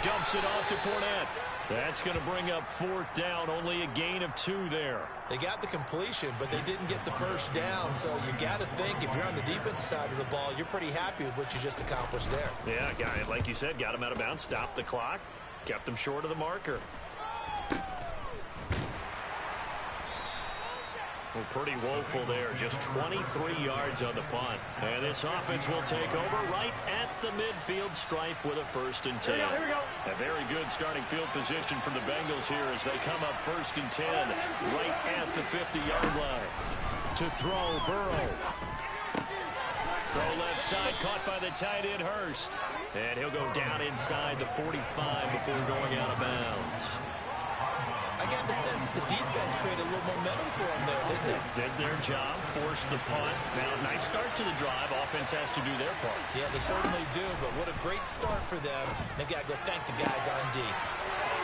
Dumps it off to Fournette. That's going to bring up 4th down, only a gain of 2 there. They got the completion, but they didn't get the first down, so you got to think if you're on the defensive side of the ball, you're pretty happy with what you just accomplished there. Yeah, like you said, got him out of bounds, stopped the clock, kept him short of the marker. Well, pretty woeful there. Just 23 yards on the punt. And this offense will take over right at the midfield stripe with a 1st and 10. Here we go. A very good starting field position from the Bengals here as they come up 1st and 10 right at the 50-yard line. To throw, Burrow. Throw left side, caught by the tight end, Hurst. And he'll go down inside the 45 before going out of bounds. I got the sense that the defense created a little momentum for them there, didn't it? Did their job, forced the punt. Now, nice start to the drive. Offense has to do their part. Yeah, they certainly do, but what a great start for them. They've got to go thank the guys on D.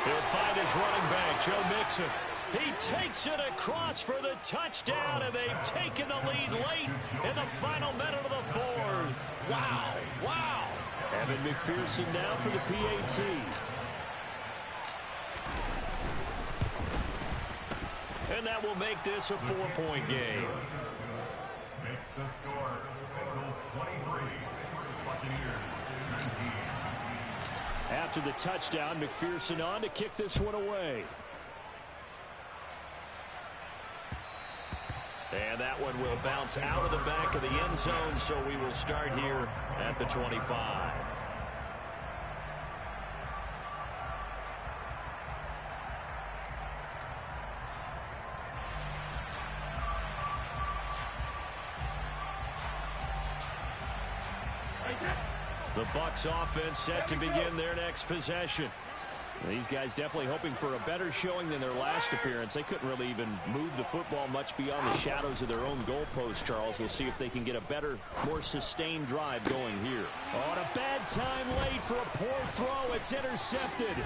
He'll find his running back, Joe Mixon. He takes it across for the touchdown, and they've taken the lead late in the final minute of the 4th. Wow, wow. Evan McPherson now for the PAT. And that will make this a 4-point game. Makes the score Bengals 23, Buccaneers 19. After the touchdown, McPherson on to kick this one away. And that one will bounce out of the back of the end zone, so we will start here at the 25. The Bucs offense set to begin their next possession. These guys definitely hoping for a better showing than their last appearance. They couldn't really even move the football much beyond the shadows of their own goalpost, Charles. We'll see if they can get a better, more sustained drive going here. On a bad time late for a poor throw. It's intercepted.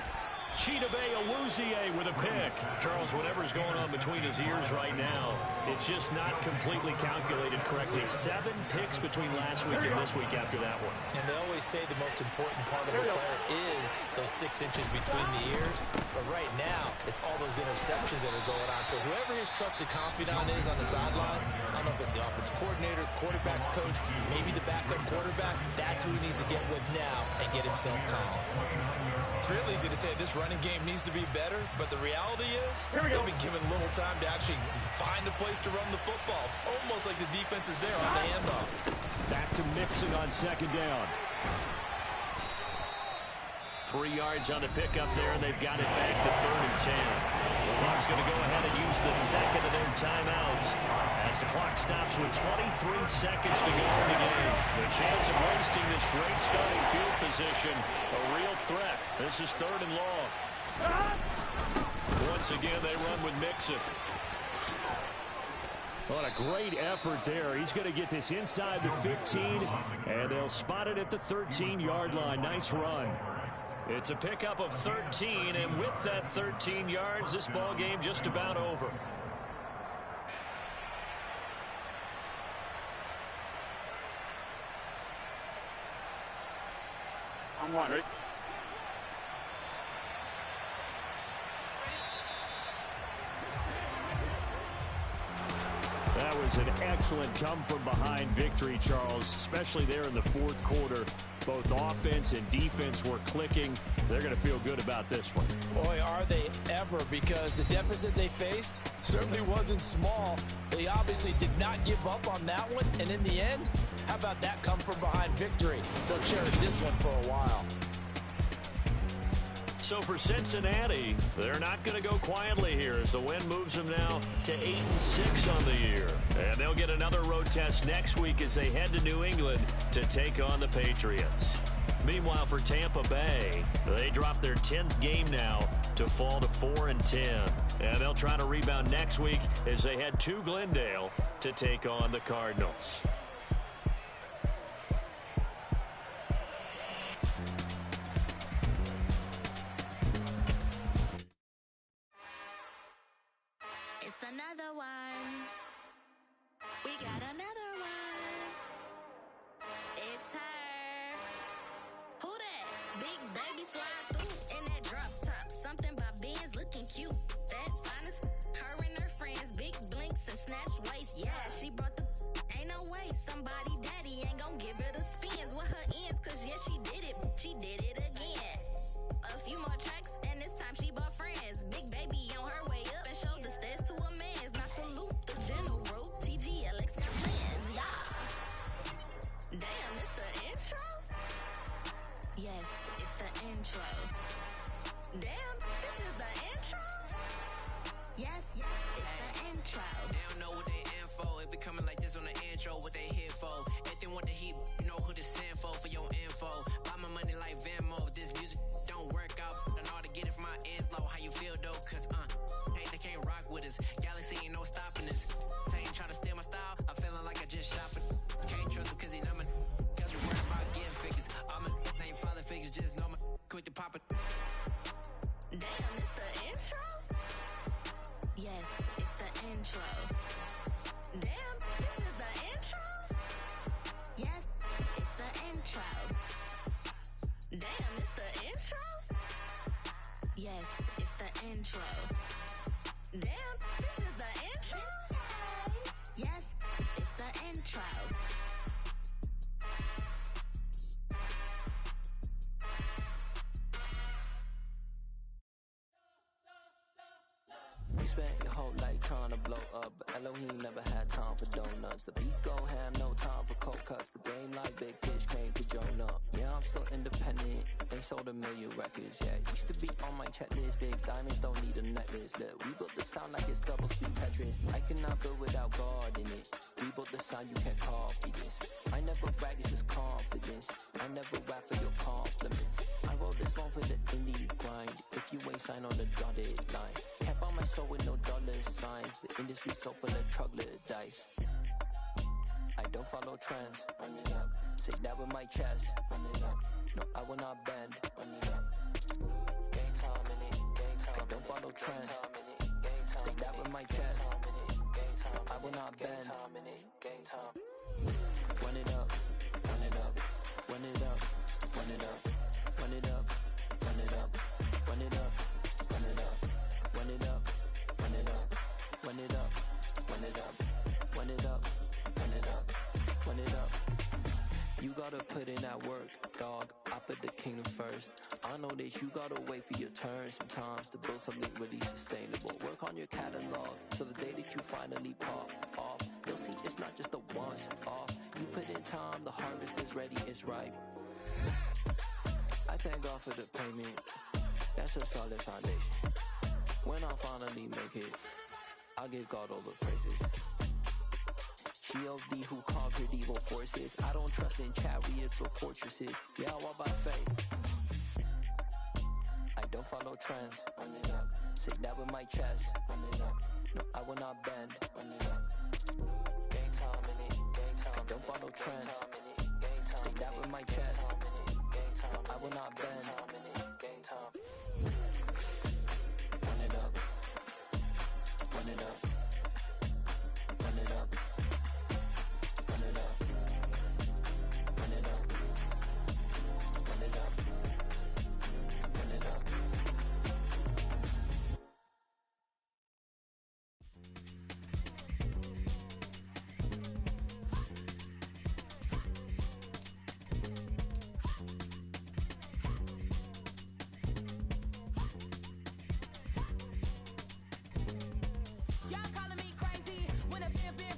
Chidobe Awuzie with a pick. Charles, whatever's going on between his ears right now, it's just not completely calculated correctly. 7 picks between last week and this week after that one. And they always say the most important part of a player is those 6 inches between the ears. But right now, it's all those interceptions that are going on. So whoever his trusted confidant is on the sidelines, I don't know if it's the offensive coordinator, the quarterback's coach, maybe the backup quarterback, that's who he needs to get with now and get himself calm. It's real easy to say this running game needs to be better, but the reality is they've been given little time to actually find a place to run the football. It's almost like the defense is there on the handoff. Back to Mixon on 2nd down. 3 yards on the pickup there, and they've got it back to 3rd and 10. The Bucs going to go ahead and use the second of their timeouts as the clock stops with 23 seconds to go in the game. The chance of wasting this great starting field position, a real threat. This is 3rd and long. Once again, they run with Mixon. What a great effort there. He's going to get this inside the 15, and they'll spot it at the 13-yard line. Nice run. It's a pickup of 13, and with that 13 yards, this ball game just about over. I'm wondering. That was an excellent come-from-behind victory, Charles, especially there in the 4th quarter. Both offense and defense were clicking. They're going to feel good about this one. Boy, are they ever, because the deficit they faced certainly wasn't small. They obviously did not give up on that one, and in the end, how about that come-from-behind victory? They'll cherish this one for a while. So for Cincinnati, they're not going to go quietly here as the win moves them now to 8-6 on the year. And they'll get another road test next week as they head to New England to take on the Patriots. Meanwhile, for Tampa Bay, they drop their 10th game now to fall to 4-10. And they'll try to rebound next week as they head to Glendale to take on the Cardinals. It's another one. We got another one. It's her. Who that? Big baby slide through in that drop top. top, something about Benz looking cute. That's finest. Her and her friends, big blinks and snatch waist. Yeah, she brought the. Ain't no way somebody daddy ain't gon' give her the spins with her ends. Cause yeah, she did it. She did it again. A few more tracks and this time she bought friends. Big baby on her way up and showed the stairs to a man's. Now salute the general. TGLX got plans. Yeah. Damn, it's the intro? Yes, it's the intro. Damn, this is the intro? Yes, it's the intro. They don't know what they in for. If it coming like this on the intro, what they here for? If they want the heat, you know who to send for your info. Buy my money like Venmo. This music don't work out. I know how to get it from my ends low. How you feel though? Cause hey, they can't rock with us. Galaxy ain't no stopping us. They ain't trying to steal my style. I'm feeling like I just shop it. Can't trust him cause he know my. Cause we worried about getting figures. All my ain't father figures. Just know my quick to pop it. Damn, it's the intro? Yes, it's the intro. Damn, this is the intro? Yes, it's the intro. Damn, it's the intro? Yes, it's the intro. Damn, this is the intro? Yes, it's the intro. You spent your whole life trying to blow up, but Elohim never had time for donuts. The beat go ham, no time for cold cuts. The game like Big Pitch came to Jonah. Yeah, I'm still independent. They sold 1 million records. Yeah, used to be on my checklist. Big diamonds don't need a necklace. Look, we built the sound like it's double speed Tetris. I cannot build without God in it. We built the sound, you can't copy this. I never brag, it's just confidence. I never rap for your compliments. I wrote this one for the indie grind. If you ain't signed on the dotted line, can't buy my soul with no dollar signs. The industry so full of troglodytes. I don't follow trends. Run it up. Say that with my chest. Run it up. No, I will not bend. Run it up. Game time in it. Game time. I don't follow trends. Say that with my chest. No, I will not bend. Game time. Run it up. Run it up. Run it up. Run it up. Run it up. Run it up. Run it up. Run it up. Run it up. Run it up. Run it up. Run it up. Run it up. Run it up. Run it up. You gotta put in that work, dog. I put the kingdom first. I know that you gotta wait for your turn sometimes to build something really sustainable. Work on your catalog, so the day that you finally pop off, you'll see it's not just a once off. You put in time, the harvest is ready, it's ripe. I thank God for the payment. That's a solid foundation. When I finally make it, I'll give God all the praises. G.O.D. who conquered evil forces. I don't trust in chariots or fortresses. Yeah, I walk by faith. I don't follow trends. Run it up. Say that with my chest. Run it up. No, I will not bend. Run it up. Game time in it. Game time. I don't follow trends. Say that with my chest. No, I will not bend. Game time. Run it up. Run it up. Run it up. Run it up. Run it up. Run it up. Run it up. Y'all calling me crazy when a been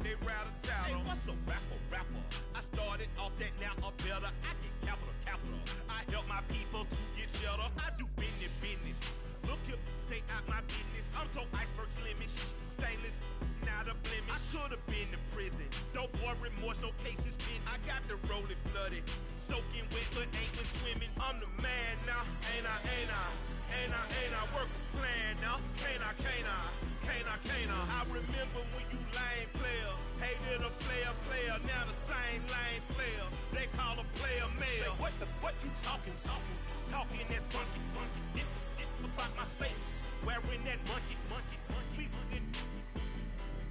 they rattle tattle. Hey, what's a rapper? I started off that, now I'm better. I get capital. I help my people to get cheddar. I do business. Look here, stay out my business. I'm so iceberg slimish, stainless, not a blemish. I should've been in prison. No more remorse, no cases been. I got the rolling flooded, soaking wet, but ain't been swimming. I'm the man now, ain't I? Work a plan now, can't I? I remember when you lame player, hated a player, now the same lame player. They call a player mayor. Say, what you talking that funky. Get about my face, wearing that monkey.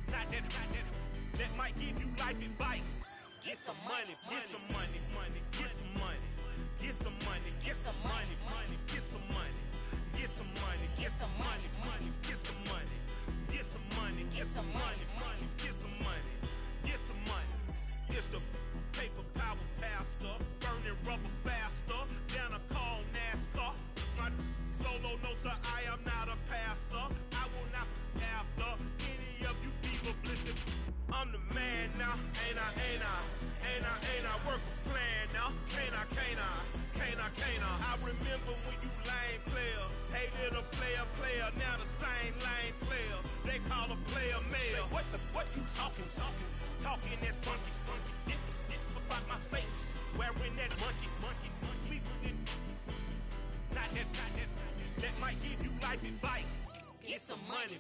Not that. That might give you life advice. Get some money. It's the paper power pastor, burning rubber faster, down a call NASCAR. My solo, no sir, I am not a passer. I will not after any of you fever blistered. I'm the man now, ain't I? Work a plan now, can't I? I remember when you lame player, hated a player, now the same lame player. They call a player mayor. Say, what you talking that funky. Get about my face, wearing that monkey. Not that. That might give you life advice. Get some money.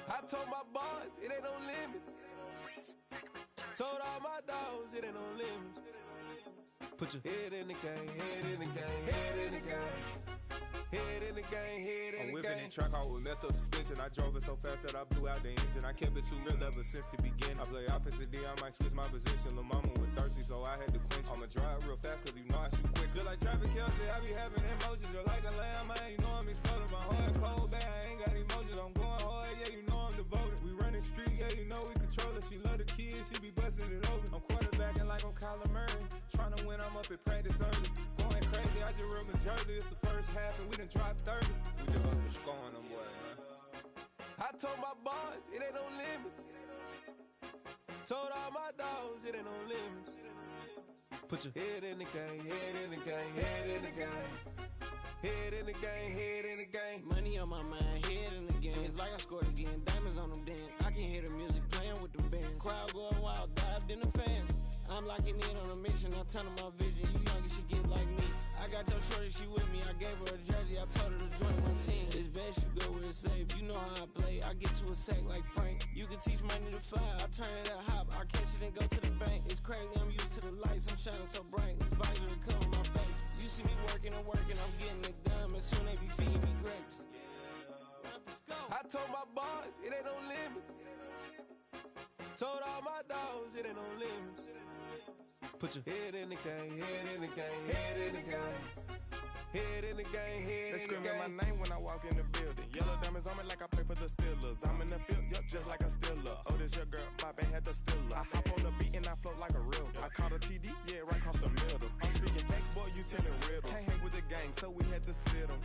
I told my boys, it ain't no limits. Told all my dogs, it ain't no limits. Put your head in the game, head in the game, head in the game. Head in the game, head in the game. I'm whipping in track out with messed up suspension. I drove it so fast that I blew out the engine. I kept it too real ever since the beginning. I play offensive D, I might switch my position. Lil' mama was thirsty, so I had to quench. I'ma drive real fast, cause you know I shoot quick. Just like Travis Kelce, I be having emotions. Just like a lamb, man, you know I'm exploding. My heart cold, bad, I ain't got emotions. I'm going hard, yeah, you know I'm devoted. We running street, yeah, you know we control it. She love the kids, she be busting it open. I'm quarterbacking like I'm Kyler Murray. Trying to win, I'm up at practice early. Going crazy, I just rub in Jersey. It's the first half and we done dropped 30. We just up to scoring them, boy, man. I told my boys, it ain't no limits. Told all my dogs, it ain't no limits. Put your head in the game, head in the game, head in the game. Head in the game, head in the game. Money on my mind, head in the game. It's like I scored again, diamonds on them dance. I can hear the music playing with them bands. Crowd going wild, dived in the fans. I'm locking in on a mission, I turn my vision. You young and she get like me. I got your shorty, she with me. I gave her a jersey, I told her to join my team. It's best you go where it's safe. You know how I play. I get to a sack like Frank. You can teach money to fly. I turn it at hop. I catch it and go to the bank. It's crazy, I'm used to the lights. I'm shining so bright. This visor will cover my face. You see me working and working. I'm getting it done. And soon they be feeding me grapes. I told my boys, it ain't no limits. Told all my dogs, it ain't no limits. Put your head in the game, head in the game, head in the game. Head in the game, head in the game. They screaming my name when I walk in the building. Yellow diamonds on me like I play for the Steelers. I'm in the field, yup, just like a Steeler. Oh, this your girl, my band had the Steeler. I hop on the beat and I float like a real. I caught a TD, yeah, right across the middle. I'm speaking facts, boy, you telling riddles. Can't hang with the gang, so we had to sit them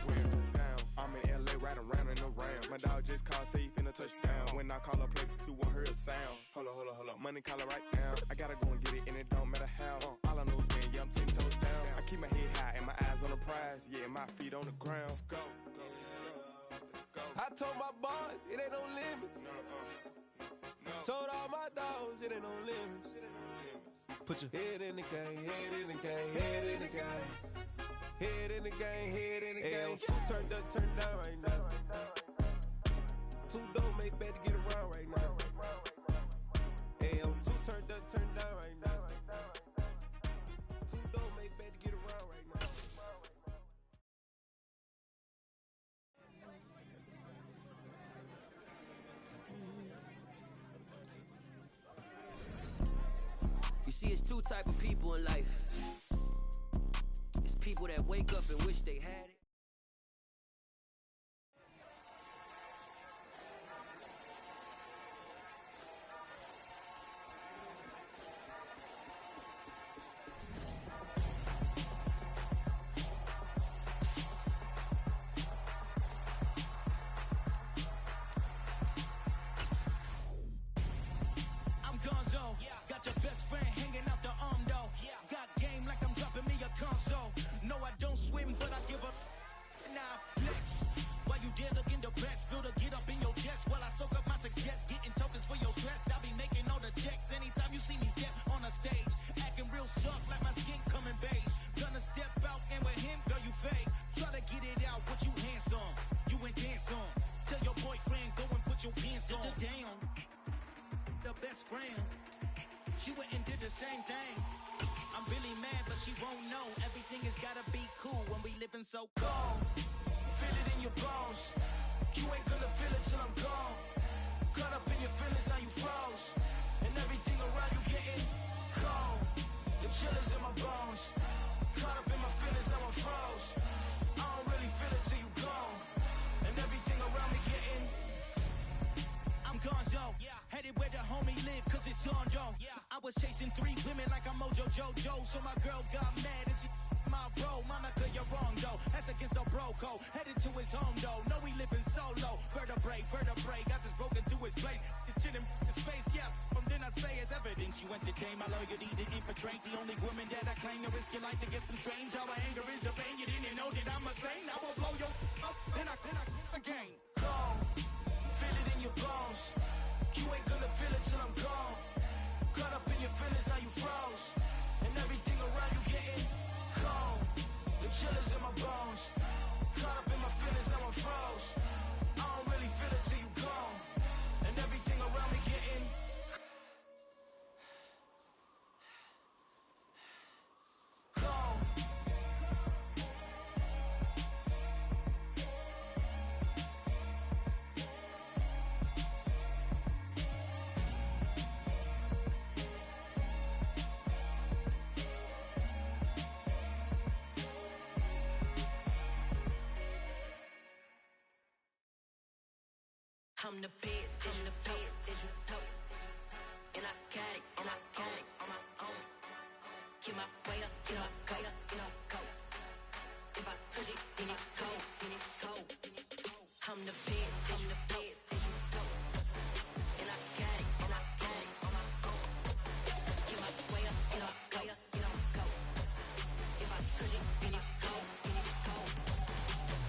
down. I'm in LA, riding round and around. My dog just called, say he finna touchdown. When I call a play, you won't hear a sound. Hold up, money caller right now. I gotta go and get it, and it don't matter how. All I know is win, yeah, I'm 10 toes down. I keep my head high and my eyes on the prize, yeah, my feet on the ground. Let's go. Let's go. I told my boys, it ain't no limits. No. Told all my dogs, it ain't no limits. Put your head in the game, head in the game, head in the game. Head in the game, head in the game. Two turned up, turned down right now. Two don't make bad to get around right now. Two turned up, turned down right now. Two don't make bad to get around right now. You see, it's two type of people in life. It's people that wake up and wish they had it. So cold, feel it in your bones. You ain't gonna feel it till I'm gone. Caught up in your feelings, now you froze. And everything around you getting cold. The chill is in my bones. Caught up in my feelings, now I'm froze. I don't really feel it till you gone. And everything around me getting I'm gonzo, headed where the homie live, cause it's on, yo. I was chasing 3 women like I'm Mojo Jojo. So my girl got mad and she my bro, mama, cause you're wrong, though. That's against a bro code. Headed to his home, though. No, we living solo. Vertebrae. Got this broken to his place. It's chilling in space, yeah. From then I say it's evidence. You entertain my loyalty to infiltrate. The only woman that I claim to risk your life to get some strange. All my anger is a pain. You didn't know that I'm a saint. I will blow your up. Then I again. Cold. Feel it in your bones. You ain't gonna feel it till I'm gone. Caught up in your feelings, now you froze. And everything around you getting cold. The chill is in my bones. Caught up in my feelings, now I'm froze. I don't really feel it till you gone. And everything around me getting cold. I'm the best, I'm the best, and I got it, on my own. Get my way up, get my way up, go. If I touch it, then it's cold. I'm the best, and I got it, on my own. Get my way up, get my way up, go. If I touch it, then it's cold.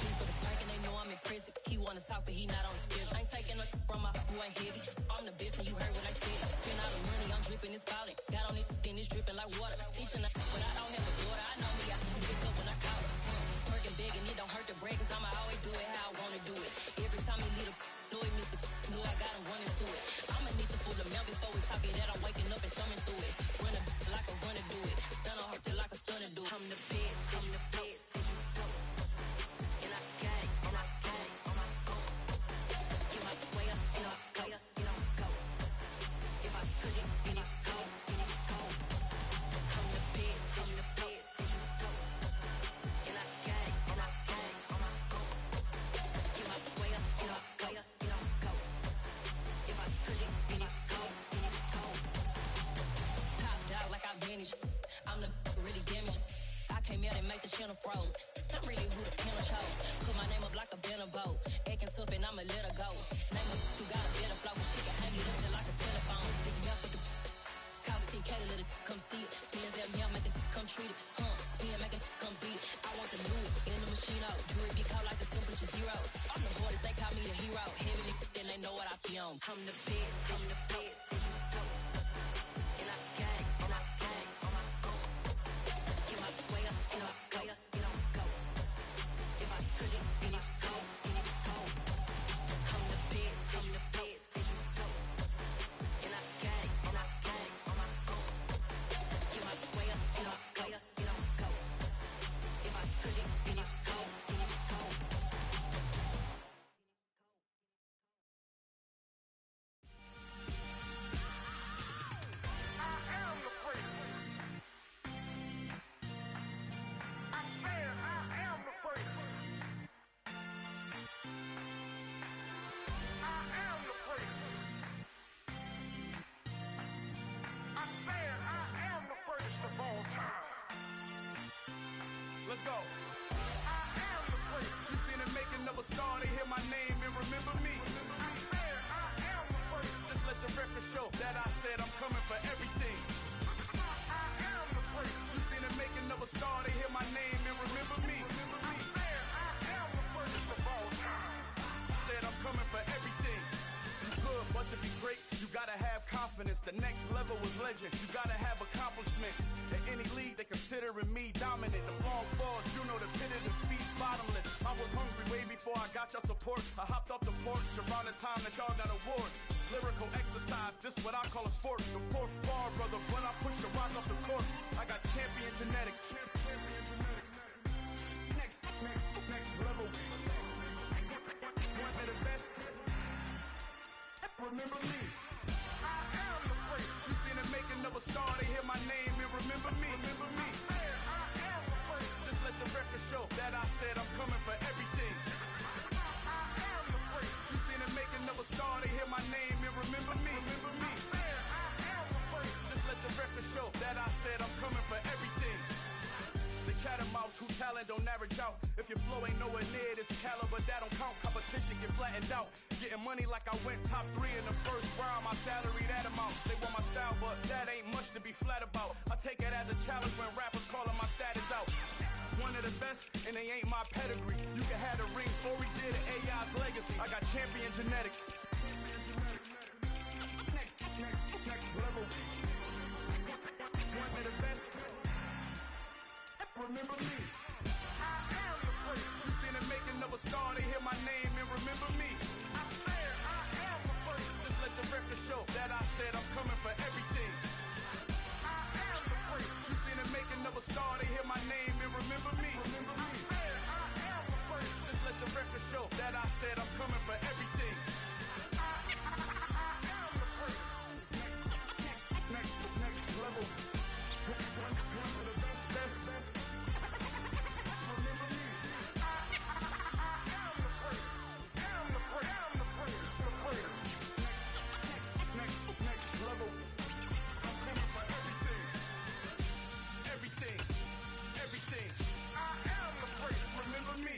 People the park and they know I'm impressive. He wanna talk, but he not on the schedule. I ain't taking no from my who ain't heavy. I'm the best and you heard what I said. Spend all the money, I'm dripping, it's falling. Got on it, then it's dripping like water. Teaching her, but I don't have a daughter. I know me, I can pick up when I call her. Working big and it don't hurt to break, cause I'ma always do it how I wanna do it. Every time he lead a do it, Mr. Know I got him running to it. I'ma need to pull the mail before we talk it that I'm waking up and thumbing through it. Run a like a runner do it. Stun on her till like a stunner do it. I'm the best, and I got it, and I got it on my own. Get my way up, get my way up, go. If I touch it, then it's cold. I'm the best, and I got it, and I got it on my own. Get my way up, get my way up, go. If I touch it, then it's cold. Top dog like I manage. I'm the really damaged. I came out and make the channel froze. I'm really who the piano chose. Put my name up like a banner boat. Acting tough and I'ma let her go. Name her, you got a better flow. She can hang it up just like a telephone. Stick me up with the cost 10K to let it come see it. Hands down here, make it come treat it. Spin, make it come beat it. I want the new on. I'm the best, as you know. And I got it, and I got it on my own. Get my way up, and I go, and I go. If I touch it, then it's cold, and it's cold. I'm the best, as you know. And I got it, and I got it on my own. Get my way up, and I go, and I go. If I touch it, then it's cold, and it's cold. Let's go. I am the prince. You seen the making of a star, they hear my name and remember me. I am the prince. Just let the record show that I said I'm coming for everything. I am the prince. You seen the making of a star, they hear my name and remember me. I am the prince of all time. Said I'm coming for everything. You good, but to be great, you gotta have confidence. The next level was legend. You gotta have accomplishments. In any league, they considering me dominant. The long falls, you know the pit of defeat, bottomless. I was hungry way before I got your support. I hopped off the porch around the time that y'all got awards. Lyrical exercise, this what I call a sport. The fourth bar, brother, when I push the rock off the court. I got champion genetics. Next level. One of the best. Remember me. I am the prince. You seen the making of a star, they hear my name and remember me. Remember me. I am the prince. Just let the record show that I said I'm coming for everything. I am the prince. You seen the making of a star, they hear my name and remember me. Remember me. I am the prince. Just let the record show that I said I'm coming for everything. The catamounts who talent don't average out. If your flow ain't nowhere near this caliber, that don't count. Competition get flattened out. Getting money like I went top 3 in the first round. My salary that amount. They want my style, but that ain't much to be flat about. I take it as a challenge when rappers calling my status out. One of the best, and they ain't my pedigree. You can have the rings, or we did it, AI's legacy. I got champion genetics. Next level. One of the best. Remember me. I am the prince. You seen the making of a star, they hear my name and remember me. I am the prince. Just let the record show that I said I'm coming for everything. I am the prince. You seen the making of a star, they hear my name and remember me. Remember me. I am the prince. Just let the record show that I said I'm coming for everything. I am the prince. Next level. One of the best. Remember me. I am the prince. Am the prince. The prince. Next level. I'm coming for everything. Everything. I am the prince. Remember me.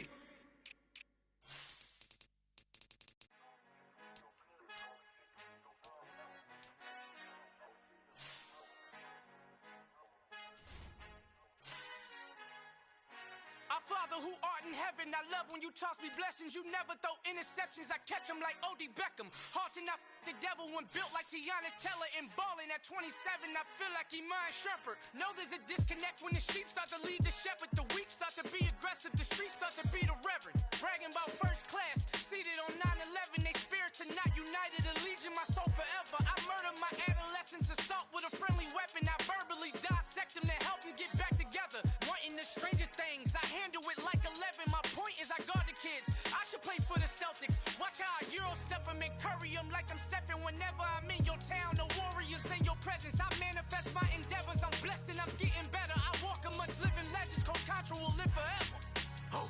Our Father who art in heaven, I love when you toss me blessings. You never throw interceptions, I catch them like O.D. Beckham. Hard to not the devil when built like Tiana Teller and balling at 27, I feel like Iman Shumpert. Know there's a disconnect when the sheep start to lead the shepherd. The weak start to be aggressive, the streets start to be the reverend. Bragging about first class, seated on 9/11. They spirits are not united, allegiance my soul forever. I murder my adolescence, assault with a friendly weapon. I verbally dissect them to help them get back together. Wanting the stranger things, I handle it like 11. My point is I guard the kids. I should play for the Celtics. Watch how I Euro step them and curry them like I'm stepping. Whenever I'm in your town, the warriors in your presence. I manifest my endeavors. I'm blessed and I'm getting better. I walk amongst living legends. Coach Contra will live forever. Oh.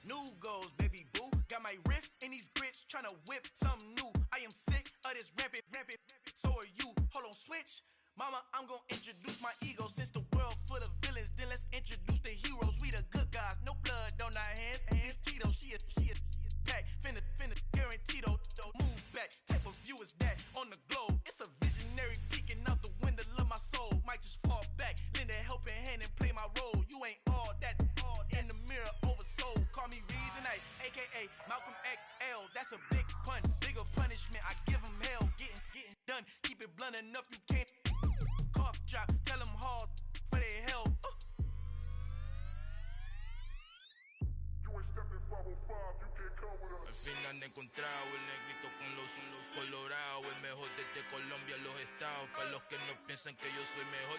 New goals, baby boo. Got my wrist in these grits, tryna whip something new. I am sick of this rampant. So are you. Hold on, switch. Mama, I'm gonna introduce my ego. Since the world full of villains, then let's introduce the heroes. We the good guys, no blood on our hands. Hands Tito, she a pack. Finna guarantee though. Move back. Type of view is that on the globe? It's a visionary peeking out the window, blunt enough, you can't cough drop. Tell them hard for their health. Al fin han encontrado el negrito con los colorados, el mejor desde Colombia, los estados. Para los que no piensan que yo soy mejor,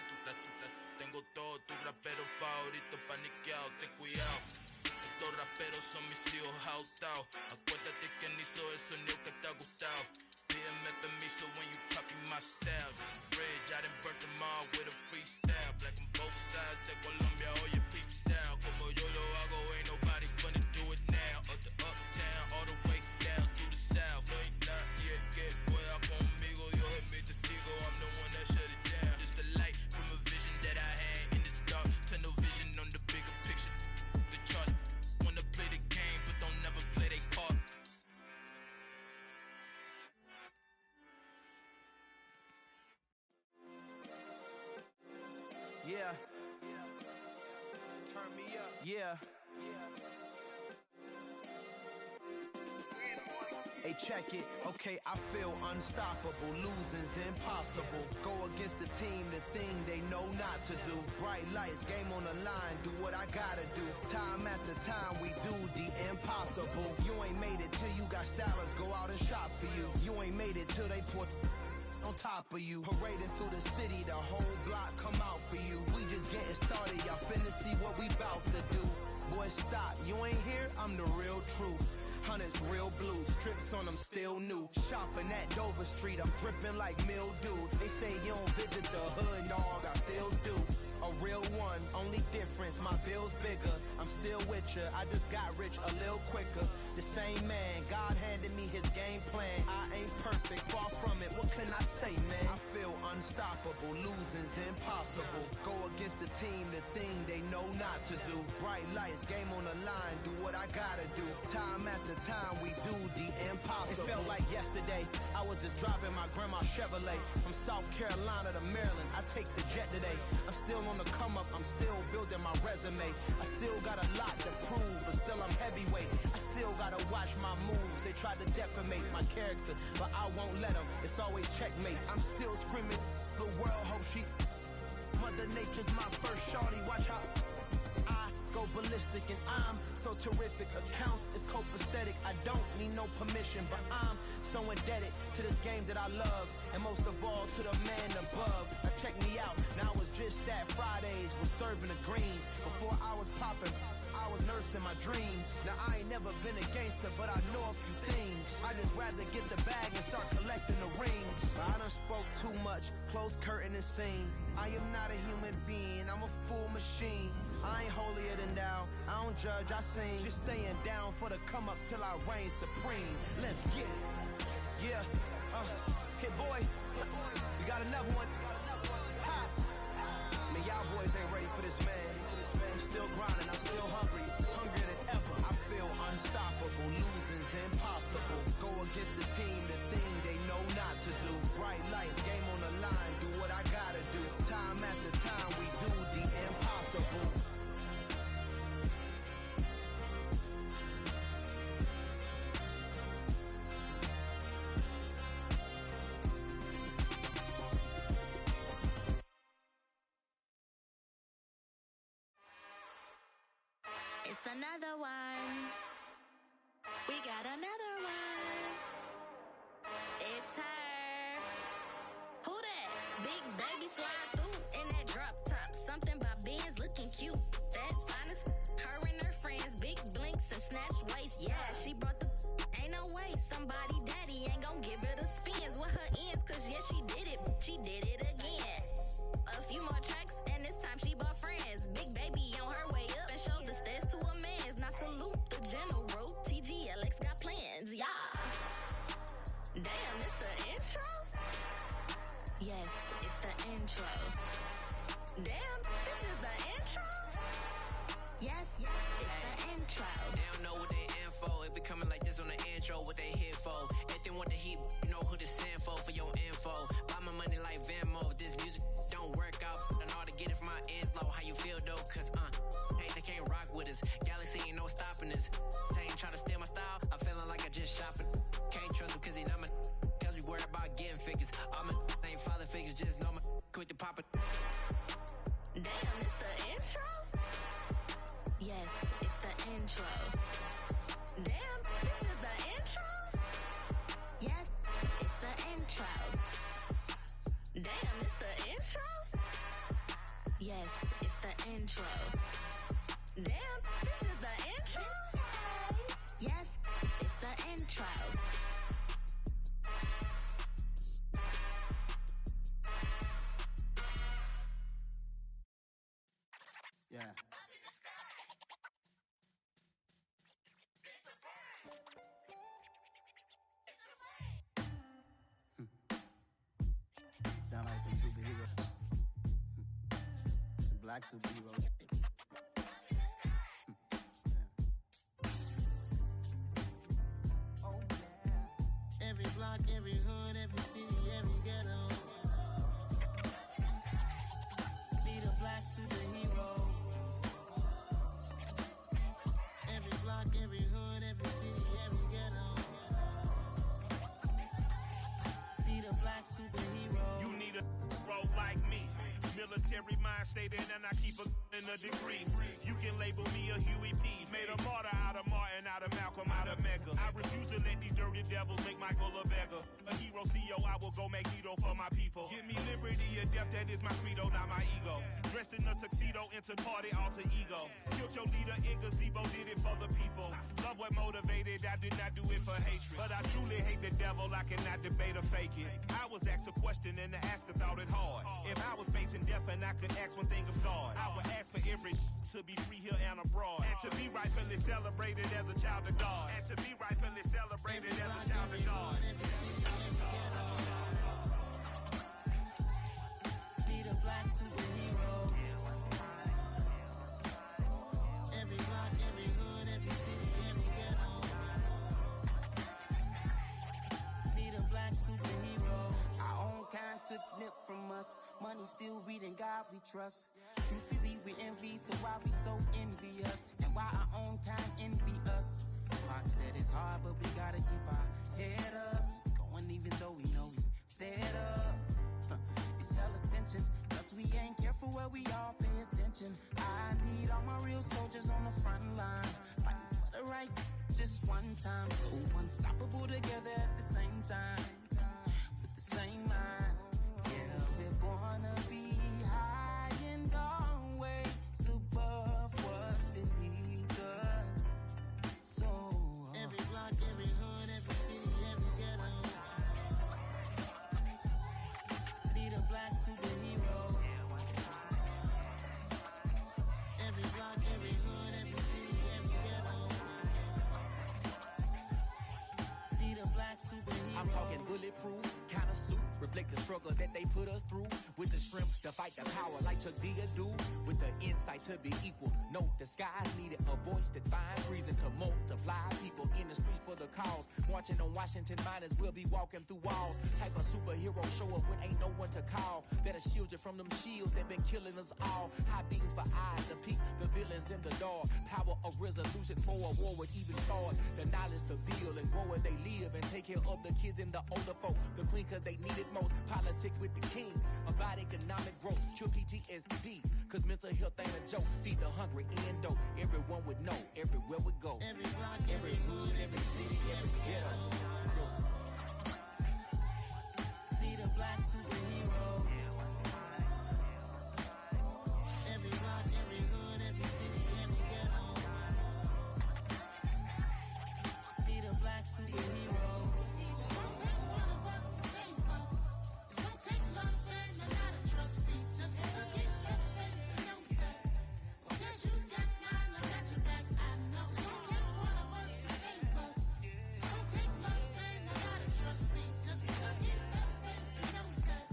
tengo todo, tu rapero favorito paniqueado, ten cuidado. Estos raperos son mis hijos jautados. Acuérdate que ni hizo el sonido que te ha gustado. Pídeme permiso when you copy my style. This bridge, I done burnt them all with a freestyle. Black on both sides de Colombia, oye peep style. Como yo lo hago, ain't nobody funny do it now. Up to uptown, all the way down through the south. No hay nadie que pueda conmigo, Dios es mi testigo. I'm the one that shut it down. Just a light from a vision that I had in the dark. Tunnel vision on the bigger picture. The charts wanna play the game, but don't never play their part. Yeah. Turn me up. Yeah. Hey, check it. Okay, I feel unstoppable. Losing's impossible. Go against the team, the thing they know not to do. Bright lights, game on the line, do what I gotta do. Time after time, we do the impossible. You ain't made it till you got stylers go out and shop for you. You ain't made it till they put on top of you. Parading through the city, the whole block come out for you. We just getting started, y'all finna see what we bout to do. Boy, stop, you ain't here, I'm the real truth. Hunters, real blue, strips on them still new. Shopping at Dover Street, I'm dripping like mildew. They say you don't visit the hood, dog, I still do. A real one, only difference, my bill's bigger. I'm still with ya, I just got rich a little quicker. The same man, God handed me his game plan. I ain't perfect, far from it, what can I say, man? I feel unstoppable, losing's impossible. Go against the team, the thing they know not to do. Bright lights, game on the line, do what I gotta do. Time after time, we do the impossible. It felt like yesterday, I was just driving my grandma's Chevrolet. From South Carolina to Maryland, I take the jet today. I'm still on the come up, I'm still building my resume. I still got a lot to prove, but still I'm heavyweight. I still gotta watch my moves. They tried to defamate my character, but I won't let them. It's always checkmate. I'm still screaming, the world hope she. Mother Nature's my first shorty, watch how I go ballistic and I'm so terrific. Accounts is copacetic, I don't need no permission, but I'm so indebted to this game that I love, and most of all to the man above. Now check me out, now it was just that Fridays was serving the greens. Before I was popping, I was nursing my dreams. Now I ain't never been a gangster, but I know a few things. I just rather get the bag and start collecting the rings. I done spoke too much, close curtain and scene. I am not a human being, I'm a full machine. I ain't holier than thou, I don't judge, I sing. Just staying down for the come up till I reign supreme. Let's get it. Yeah, hit boy, you got another one. Ha. Man, y'all boys ain't ready for this, man. I'm still grinding, I'm still hungry, hungrier than ever. I feel unstoppable, losing's impossible. Go against the team, the thing they know not to do. Bright lights, game on the line, do what I gotta do. Time after time, we do the impossible. It's another one. We got another one. It's her. Who that? Big baby slide through in that drop top. Something by Benz looking cute. That's fine as her and her friends. Big blinks and snatch waist. Yeah, she brought the. Ain't no way somebody daddy ain't gon' give her the spins with her ends. Cause yeah, she did it. She did it again. A few more tracks and this time she bought friends. Big baby on her way up and showed the stairs to a man's. Now salute the general. TGLX got plans, yeah. Damn, it's the intro? Yes, it's the intro. Damn, this is the intro? Yes, it's the intro. They don't know what they in for. If it coming like this on the intro, what they here for? If they want the heat, you know who to send for your info. Buy my money like Venmo. If this music don't work out, I know how to get it from my ends low. How you feel though? Cause hey, they can't rock with us. Galaxy ain't no stopping us. They ain't trying to steal my style. I'm feeling like I just shopping. Can't trust him cause he not my. Cause we worried about getting figures. All my ain't following. pop it. Damn, it's the intro? Yes, it's the intro. Damn, this is the intro? Yes, it's the intro. Damn, it's the intro? Yes, it's the intro. Damn, this is the intro? Yes, it's the intro. Yeah. Sound like some superheroes. Some black superheroes. Oh, yeah. Every block, every hood, every city, every ghetto. Need a black superhero. Every block, every hood, every city, every ghetto. Need a black superhero. You need a role like me. Military mind stated, and I keep in a degree. You can label me a Huey P. Made a martyr out of Martin, out of Malcolm, out of Mega. I refuse to let these dirty devils make Michael a beggar. A hero CEO, I will go Magneto for my people. Give me liberty or death, that is my credo, not my ego. Dressed in a tuxedo, into party, alter ego. Killed your leader in gazebo, did it for the people. Love what motivated, I did not do it for hatred. But I truly hate the devil, I cannot debate or fake it. I was asked a question and the asker thought it hard. If I was facing death and I could ask one thing of God, I would ask for every to be free here and abroad, and to be rightfully celebrated as a child of God, and to be rightfully celebrated as a child of God. Need a black superhero. Every block, every hood, every city, every ghetto. Need a black superhero. Our own kind took nip from us. Money still reading God we trust. Truthfully we envy, so why we so envious? And why our own kind envy us? Pac said it's hard, but we gotta keep our head up. Going even though we know we fed up. It's hella tension, cause we ain't careful where we all pay attention. I need all my real soldiers on the front line, fighting for the right just one time. So unstoppable together at the same time, with the same mind. Yeah, we're born to be high and always above what's beneath us. So every block, every hood, every city, every ghetto. Need a black superhero. Every block, every hood, every city, every ghetto. Need a black superhero. I'm talking bulletproof kind of suit, reflect the struggle that they put us through, with the strength to fight the power like Chuck D do, with the insight to be equal. No disguise needed, a voice that finds reason to multiply. People in the streets for the cause, marching on Washington, might as well be walking through walls. Type of superhero show up when ain't no one to call, that'll shield you from them shields that been killing us all. High beams for eyes to peek the villains in the dark. Power of resolution for a war would even start. The knowledge to build and grow where they live, and take care of the kids and the older folk. The queen cause they need it most. Politics with the kings, about economic growth. Cure PTSD, cause mental health ain't a joke. Feed the hungry and dope. Everyone would know, everywhere we go. Every block, every hood, every city, every ghetto. Need a black superhero. Every block, every hood, every city, every ghetto. Need a black superhero. It's gonna take one of us to save us. It's gonna take love and a lot of trust. We just got to get that faith and know that. Because you got mine, I got your back, I know. It's gonna take one of us to save us. It's gonna take love and a lot of trust. We just got to get that faith and know that.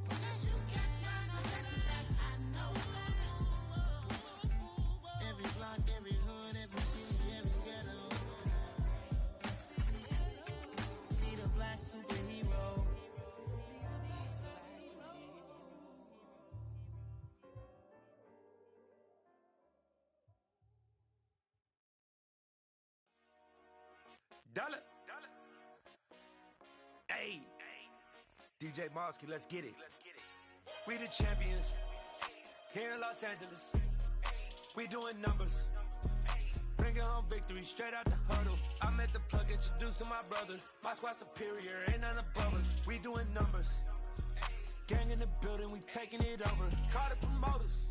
Because you got mine, I got your back, I know. Every block, every hood, every city, every ghetto. Need a black superhero. Dollar. Hey. DJ Mosky, let's get it. We the champions. Here in Los Angeles. We doing numbers. Bringing home victory straight out the huddle. I'm at the plug, introduced to my brother. My squad superior, ain't none above us. We doing numbers. Gang in the building, we taking it over. Call the promoters.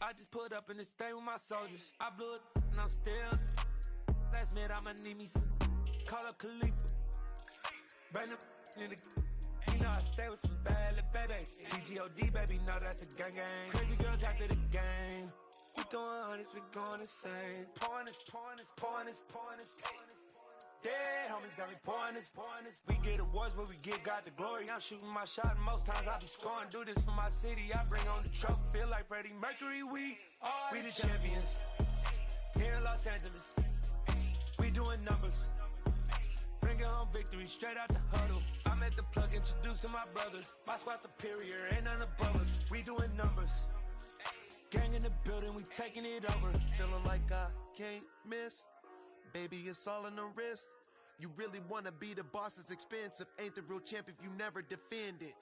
I just put up in this thing with my soldiers. I blew it and I'm still. Last minute I'ma need me some. Call up Khalifa. Bring the in the. You know I stay with some bad little baby. TGOD baby, know that's a gang gang. Crazy girls after the game. We throwing hundreds, we going insane. Pouring this. Dead homies got me pouring this. We get awards, but we give God the glory. I'm shooting my shot, and most times I be scoring. Do this for my city, I bring on the trophy. Feel like Freddie Mercury, we the champions. Here in Los Angeles, we doing numbers. Bringing home victory straight out the huddle. I'm at the plug, introduced to my brother. My squad superior, ain't none above us. We doing numbers. Gang in the building, we taking it over. Feeling like I can't miss. Baby, it's all in the wrist. You really wanna be the boss, it's expensive. Ain't the real champ if you never defend it.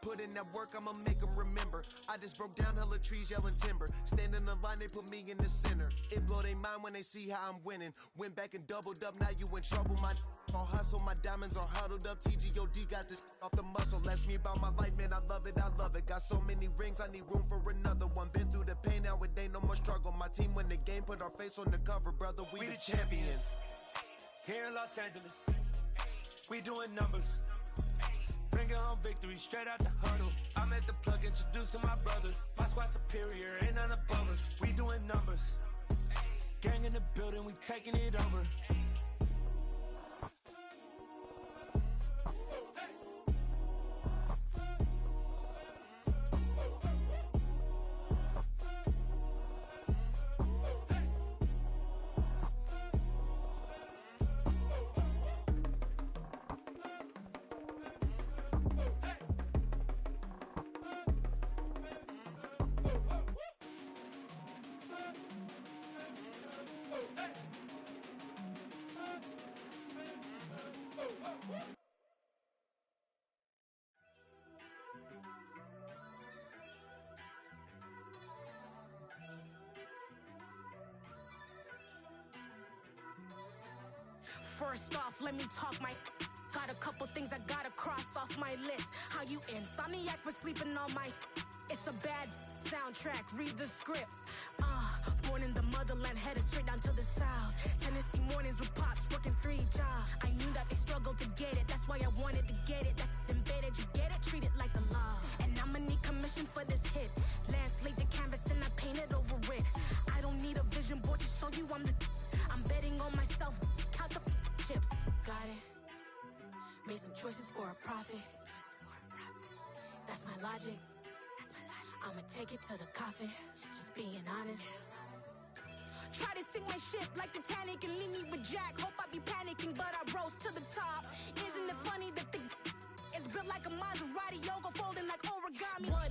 Put in that work, I'ma make them remember. I just broke down hella trees, yelling timber. Stand in the line, they put me in the center. It blow their mind when they see how I'm winning. Went back and doubled up, now you in trouble. My all hustle, my diamonds are huddled up. TGOD got this off the muscle. Ask me about my life, man, I love it. Got so many rings, I need room for another one. Been through the pain, now it ain't no more struggle. My team win the game, put our face on the cover, brother. We the champions. Here in Los Angeles, we doing numbers. Bringing home victory straight out the huddle. I'm at the plug, introduced to my brother. My squad superior, ain't none above us. We doing numbers. Gang in the building, we taking it over. First off, let me talk my. Got a couple things I gotta cross off my list. How you insomniac for sleeping on my. It's a bad soundtrack, read the script. Born in the motherland, headed straight down to the south. Tennessee mornings with pops, working 3 jobs. I knew that they struggled to get it, that's why I wanted to get it. That embedded, you get it, treat it like a law. And I'ma need commission for this hit. Lance laid the canvas and I painted over it. I don't need a vision board to show you I'm betting on myself, count the chips. Got it. Made some choices for a profit. That's my logic. I'ma take it to the coffin. Just being honest. Try to sink my ship like Titanic and leave me with Jack. Hope I be panicking, but I rose to the top. Isn't it funny that the is built like a Maserati, yoga folding like origami? What?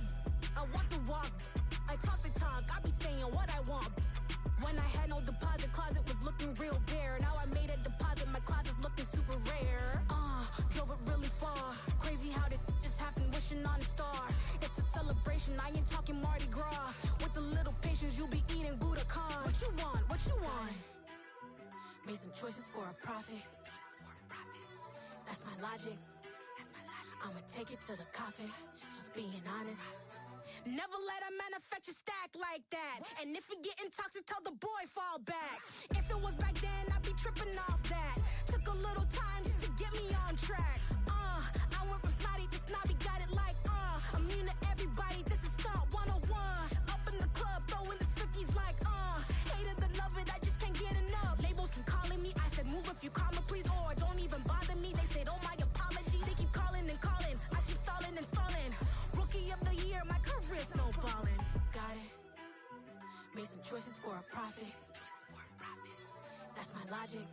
I walk the walk, I talk the talk. I be saying what I want. When I had no deposit, closet was looking real bare. Now I made a deposit, my closet's looking super rare. Drove it really far. Crazy how did just happen, wishing on a star. It's a celebration, I ain't talking Mardi Gras. With a little patience, you'll be eating Budokan. What you want? What you want? Made some choices for a profit. That's my logic. I'ma take it to the coffin. Just being honest. Never let a manufacture stack like that. And if it getting toxic, tell the boy fall back. If it was back then, I'd be tripping off that. Took a little time just to get me on track. I went from snotty to snobby, got it like immune to everybody, this is stunt 101. Up in the club, throwing the 50s like hate it and love it, I just can't get enough. Labels keep calling me, I said move if you call me please, or don't even bother me. They said oh my apologies, they keep calling and calling. I keep stalling and stalling. Rookie of the year, my career snowballing. Got it. Made some choices for a profit. That's my logic.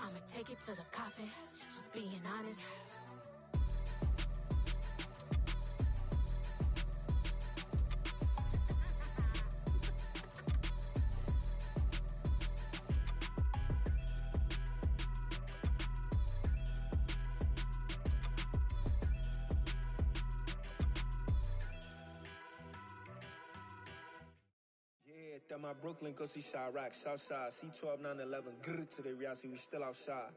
I'ma take it to the coffin. Just being honest. That my Brooklyn, go see Chirac, Southside, C12, 911, grr to the Riasi, we still outside.